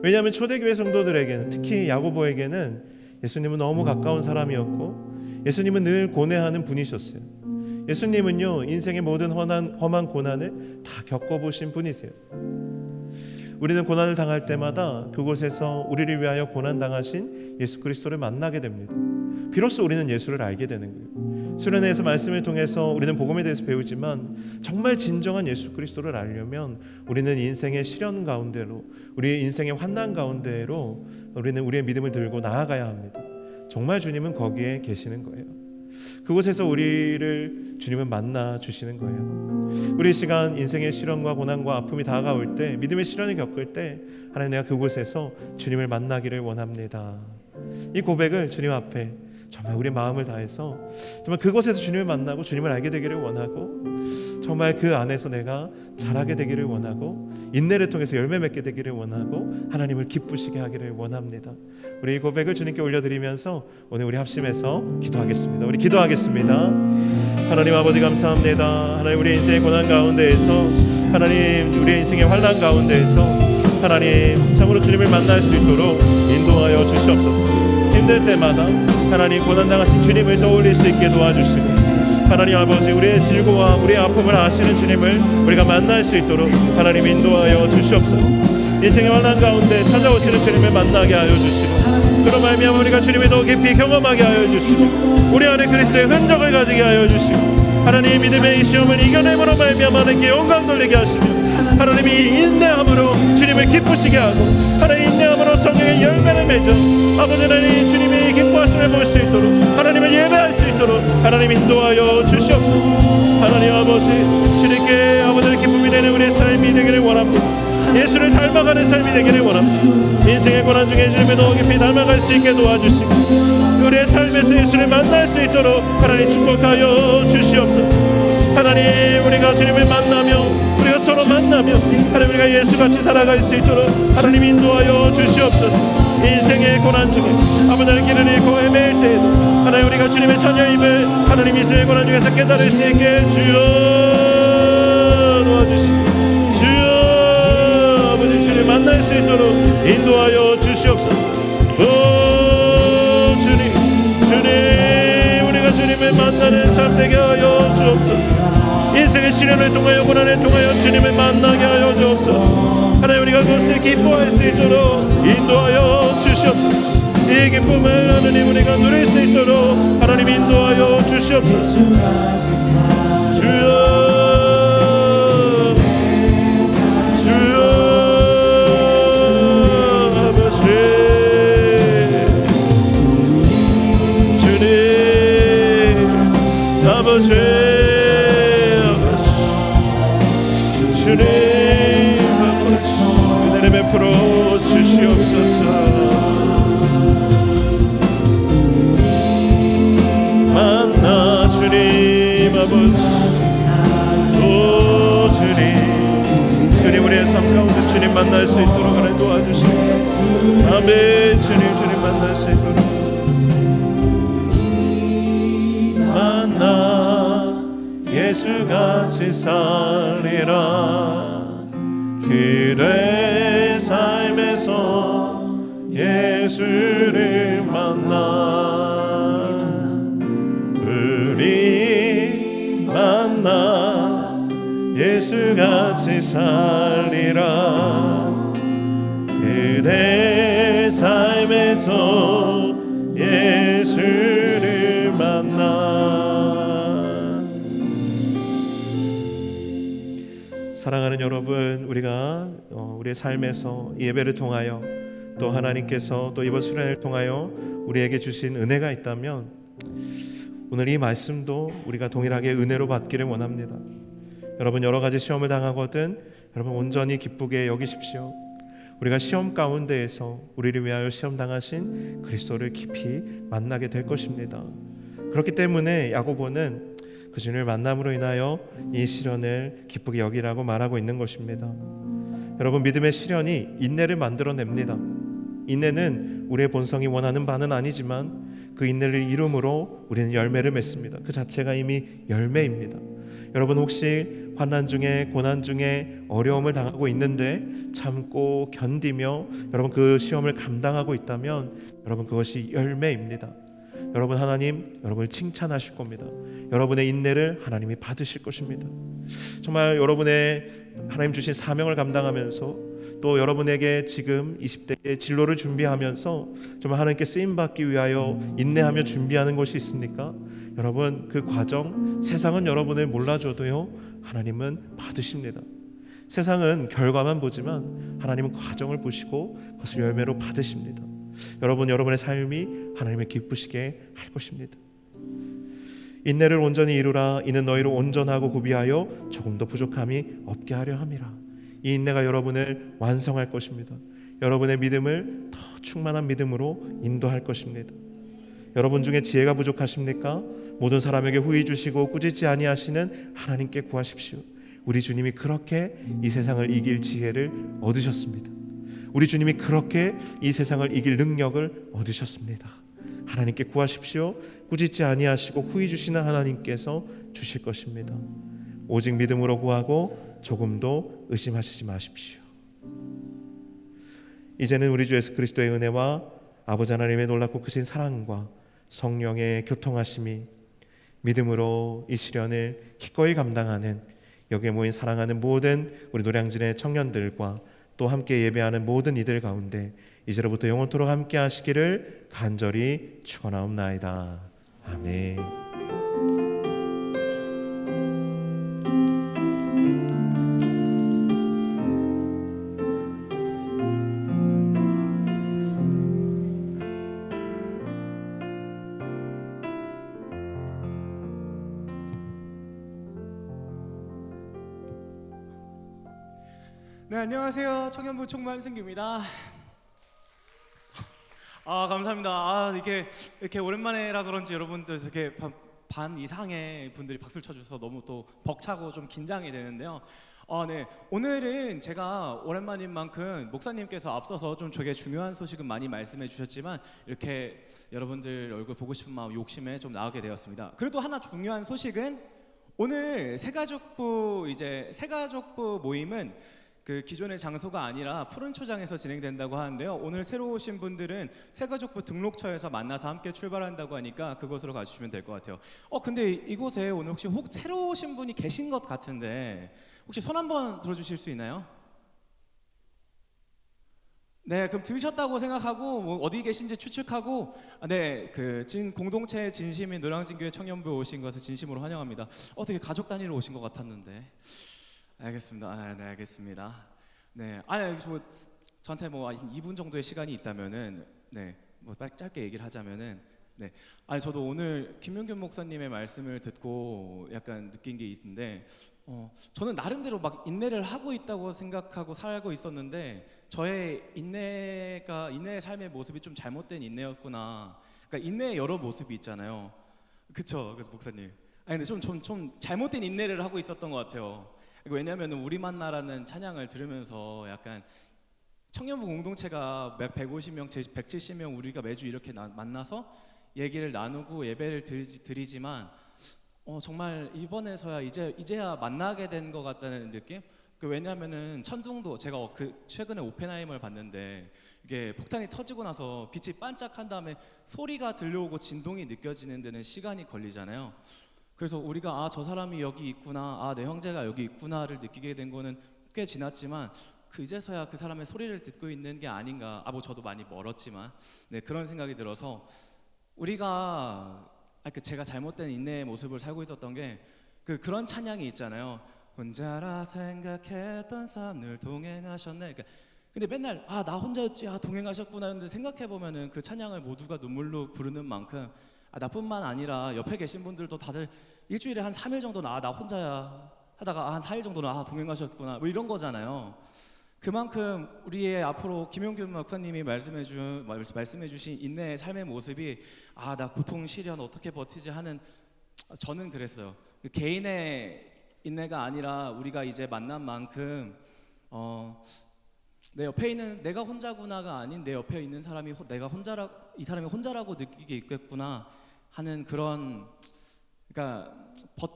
왜냐하면 초대교회 성도들에게는, 특히 야고보에게는 예수님은 너무 가까운 사람이었고 예수님은 늘 고뇌하는 분이셨어요. 예수님은요 인생의 모든 험한 고난을 다 겪어보신 분이세요. 우리는 고난을 당할 때마다 그곳에서 우리를 위하여 고난 당하신 예수 그리스도를 만나게 됩니다. 비로소 우리는 예수를 알게 되는 거예요. 수련회에서 말씀을 통해서 우리는 복음에 대해서 배우지만 정말 진정한 예수 그리스도를 알려면 우리는 인생의 시련 가운데로, 우리의 인생의 환난 가운데로 우리는 우리의 믿음을 들고 나아가야 합니다. 정말 주님은 거기에 계시는 거예요. 그곳에서 우리를 주님은 만나 주시는 거예요. 우리 시간 인생의 시련과 고난과 아픔이 다가올 때, 믿음의 시련을 겪을 때 하나님, 내가 그곳에서 주님을 만나기를 원합니다. 이 고백을 주님 앞에 정말 우리 마음을 다해서 정말 그곳에서 주님을 만나고 주님을 알게 되기를 원하고, 정말 그 안에서 내가 자라게 되기를 원하고, 인내를 통해서 열매 맺게 되기를 원하고, 하나님을 기쁘시게 하기를 원합니다. 우리 이 고백을 주님께 올려드리면서 오늘 우리 합심해서 기도하겠습니다. 우리 기도하겠습니다. 하나님 아버지 감사합니다. 하나님, 우리의 인생의 고난 가운데에서, 하나님 우리의 인생의 환난 가운데에서 하나님 참으로 주님을 만날 수 있도록 인도하여 주시옵소서. 힘들 때마다 하나님 고난당하신 주님을 떠올릴 수 있게 도와주시고, 하나님 아버지 우리의 질고와 우리의 아픔을 아시는 주님을 우리가 만날 수 있도록 하나님 인도하여 주시옵소서. 인생의 환난 가운데 찾아오시는 주님을 만나게 하여 주시고, 그런 말미암아 우리가 주님을 더 깊이 경험하게 하여 주시고, 우리 안에 그리스도의 흔적을 가지게 하여 주시고, 하나님 믿음의 이 시험을 이겨내므로 말미암아 하나님께 영광 돌리게 하시며, 하나님이 인내함으로 주님을 기쁘시게 하고, 하나님 인내함으로 성령의 열매를 맺어 아버지 하나님 주님이 기뻐하심을 볼 수 있도록, 하나님을 예배할 수 있도록 하나님 인도하여 주시옵소서. 하나님 아버지, 주님께 아버지를 기쁨이 되는 우리의 삶이 되기를 원합니다. 예수를 닮아가는 삶이 되기를 원합니다. 인생의 고난 중에 주님을 더 깊이 닮아갈 수 있게 도와주시고, 우리의 삶에서 예수를 만날 수 있도록 하나님 축복하여 주시옵소서. 하나님, 우리가 주님을 만나며, 우리가 서로 만나며 하나님 우리가 예수같이 살아갈 수 있도록 하나님 인도하여 주시옵소서. 인생의 고난 중에 아버지의 길을 잃고 헤맬 때에도 하나님 우리가 주님의 자녀임을 하나님 인생의 고난 중에서 깨달을 수 있게 주여 도와주시고, 주여 아버지 주님 만날 수 있도록 인도하여 주시옵소서. 오 주님, 주님 우리가 주님을 만나는 삶 되게 하여 주옵소서. 인생의 시련을 통하여 고난을 통하여 주님을 만나게 하여 주옵소서. 하나님 우리가 그것을 기뻐할 수 있도록 인도하여 주시옵소서. 이 기쁨을 하나님 우리가 누릴 수 있도록 하나님 인도하여 주시옵소서. 주여 주여 아버지 주님 아버지 주님 은혜를 베풀어 주시옵소서. 만나 주님 아버지, 오 주님, 주님 우리의 삶 가운데 주님 만날 수 있도록 하나님 도와주시옵소서. 아멘. 주님 만날 수 있도록 만나 예수같이 살리라. 그대 삶에서 예수를 만나 우리 만나 예수같이 살리라. 그대 삶에서 예수를 만나. 사랑하는 여러분, 우리가 우리의 삶에서 예배를 통하여 또 하나님께서 또 이번 수련회를 통하여 우리에게 주신 은혜가 있다면 오늘 이 말씀도 우리가 동일하게 은혜로 받기를 원합니다. 여러분, 여러 가지 시험을 당하거든 여러분 온전히 기쁘게 여기십시오. 우리가 시험 가운데에서 우리를 위하여 시험 당하신 그리스도를 깊이 만나게 될 것입니다. 그렇기 때문에 야고보는 그 주님을 만남으로 인하여 이 시련을 기쁘게 여기라고 말하고 있는 것입니다. 여러분, 믿음의 시련이 인내를 만들어냅니다. 인내는 우리의 본성이 원하는 바는 아니지만 그 인내를 이름으로 우리는 열매를 맺습니다. 그 자체가 이미 열매입니다. 여러분, 혹시 환난 중에 고난 중에 어려움을 당하고 있는데 참고 견디며 여러분 그 시험을 감당하고 있다면 여러분 그것이 열매입니다. 여러분, 하나님 여러분을 칭찬하실 겁니다. 여러분의 인내를 하나님이 받으실 것입니다. 정말 여러분의 하나님 주신 사명을 감당하면서 또 여러분에게 지금 20대의 진로를 준비하면서 정말 하나님께 쓰임 받기 위하여 인내하며 준비하는 것이 있습니까? 여러분, 그 과정, 세상은 여러분을 몰라줘도요, 하나님은 받으십니다. 세상은 결과만 보지만 하나님은 과정을 보시고 그것을 열매로 받으십니다. 여러분, 여러분의 삶이 하나님을 기쁘시게 할 것입니다. 인내를 온전히 이루라. 이는 너희를 온전하고 구비하여 조금도 부족함이 없게 하려 함이라. 이 인내가 여러분을 완성할 것입니다. 여러분의 믿음을 더 충만한 믿음으로 인도할 것입니다. 여러분 중에 지혜가 부족하십니까? 모든 사람에게 후히 주시고 꾸짖지 아니하시는 하나님께 구하십시오. 우리 주님이 그렇게 이 세상을 이길 지혜를 얻으셨습니다. 우리 주님이 그렇게 이 세상을 이길 능력을 얻으셨습니다. 하나님께 구하십시오. 꾸짖지 아니하시고 후히 주시는 하나님께서 주실 것입니다. 오직 믿음으로 구하고 조금도 의심하시지 마십시오. 이제는 우리 주 예수 그리스도의 은혜와 아버지 하나님의 놀랍고 크신 사랑과 성령의 교통하심이 믿음으로 이 시련을 기꺼이 감당하는 여기에 모인 사랑하는 모든 우리 노량진의 청년들과 또 함께 예배하는 모든 이들 가운데 이제로부터 영원토록 함께 하시기를 간절히 축원하옵나이다. 아멘. 네, 안녕하세요. 청년부 총무한승규입니다. 감사합니다. 이렇게 오랜만에라 그런지 여러분들 되게 반 이상의 분들이 박수를 쳐주셔서 너무 또 벅차고 좀 긴장이 되는데요. 네, 오늘은 제가 오랜만인 만큼 목사님께서 앞서서 좀 되게 중요한 소식은 많이 말씀해 주셨지만 이렇게 여러분들 얼굴 보고 싶은 마음 욕심에 좀 나오게 되었습니다. 그래도 하나 중요한 소식은 오늘 새가족부 모임은 그 기존의 장소가 아니라 푸른초장에서 진행된다고 하는데요. 오늘 새로 오신 분들은 새가족부 등록처에서 만나서 함께 출발한다고 하니까 그곳으로 가주시면 될 것 같아요. 근데 이곳에 오늘 혹시 새로 오신 분이 계신 것 같은데 혹시 손 한번 들어주실 수 있나요? 네, 그럼 들으셨다고 생각하고 뭐 어디 계신지 추측하고 공동체의 진심인 노량진교회 청년부에 오신 것을 진심으로 환영합니다. 되게 가족 단위로 오신 것 같았는데. 알겠습니다. 네, 알겠습니다. 네, 저한테 2분 정도의 시간이 있다면은 빨리 짧게 얘기를 하자면은 저도 오늘 김용균 목사님의 말씀을 듣고 약간 느낀 게 있는데 저는 나름대로 막 인내를 하고 있다고 생각하고 살고 있었는데 저의 인내의 삶의 모습이 좀 잘못된 인내였구나. 그러니까 인내의 여러 모습이 있잖아요. 그쵸? 그래서 목사님. 근데 좀 잘못된 인내를 하고 있었던 것 같아요. 왜냐하면 우리 만나라는 찬양을 들으면서 약간 청년부 공동체가 150명, 170명 우리가 매주 이렇게 만나서 얘기를 나누고 예배를 드리지만 정말 이번에서야 이제야 만나게 된 것 같다는 느낌? 왜냐하면은 천둥도 제가 최근에 오펜하이머를 봤는데 이게 폭탄이 터지고 나서 빛이 반짝한 다음에 소리가 들려오고 진동이 느껴지는 데는 시간이 걸리잖아요. 그래서 우리가 저 사람이 여기 있구나, 내 형제가 여기 있구나를 느끼게 된 거는 꽤 지났지만 이제서야 그 사람의 소리를 듣고 있는 게 아닌가. 저도 많이 멀었지만 그런 생각이 들어서 우리가 제가 잘못된 인내의 모습을 살고 있었던 게 그런 찬양이 있잖아요. 혼자라 생각했던 삶 늘 동행하셨네. 근데 맨날 나 혼자였지, 동행하셨구나 했는데 생각해 보면은 그 찬양을 모두가 눈물로 부르는 만큼 나뿐만 아니라 옆에 계신 분들도 다들 일주일에 한 3일 정도는 나 혼자야 하다가 한 4일 정도는 동행하셨구나 이런 거잖아요. 그만큼 우리의 앞으로 김용균 목사님이 말씀해 주신 인내의 삶의 모습이 나 고통 시련 어떻게 버티지 하는, 저는 그랬어요. 개인의 인내가 아니라 우리가 이제 만난 만큼 내 옆에 있는 내가 혼자구나가 아닌 내 옆에 있는 사람이 이 사람이 혼자라고 느끼게 있겠구나 하는 그런, 그러니까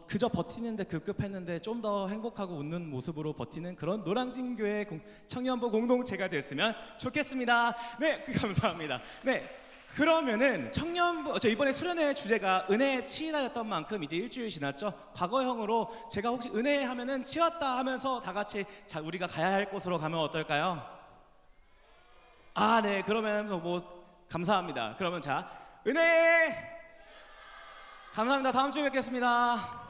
그저 버티는데 급급했는데 좀 더 행복하고 웃는 모습으로 버티는 그런 노량진교회 청년부 공동체가 됐으면 좋겠습니다. 감사합니다. 그러면은 청년부 이번에 수련회 주제가 은혜에 치이다였던 만큼 이제 일주일 지났죠. 과거형으로 제가 혹시 은혜 하면은 치였다 하면서 다 같이 자 우리가 가야 할 곳으로 가면 어떨까요? 아, 네. 그러면 뭐 감사합니다. 그러면 자 은혜 감사합니다. 다음 주에 뵙겠습니다.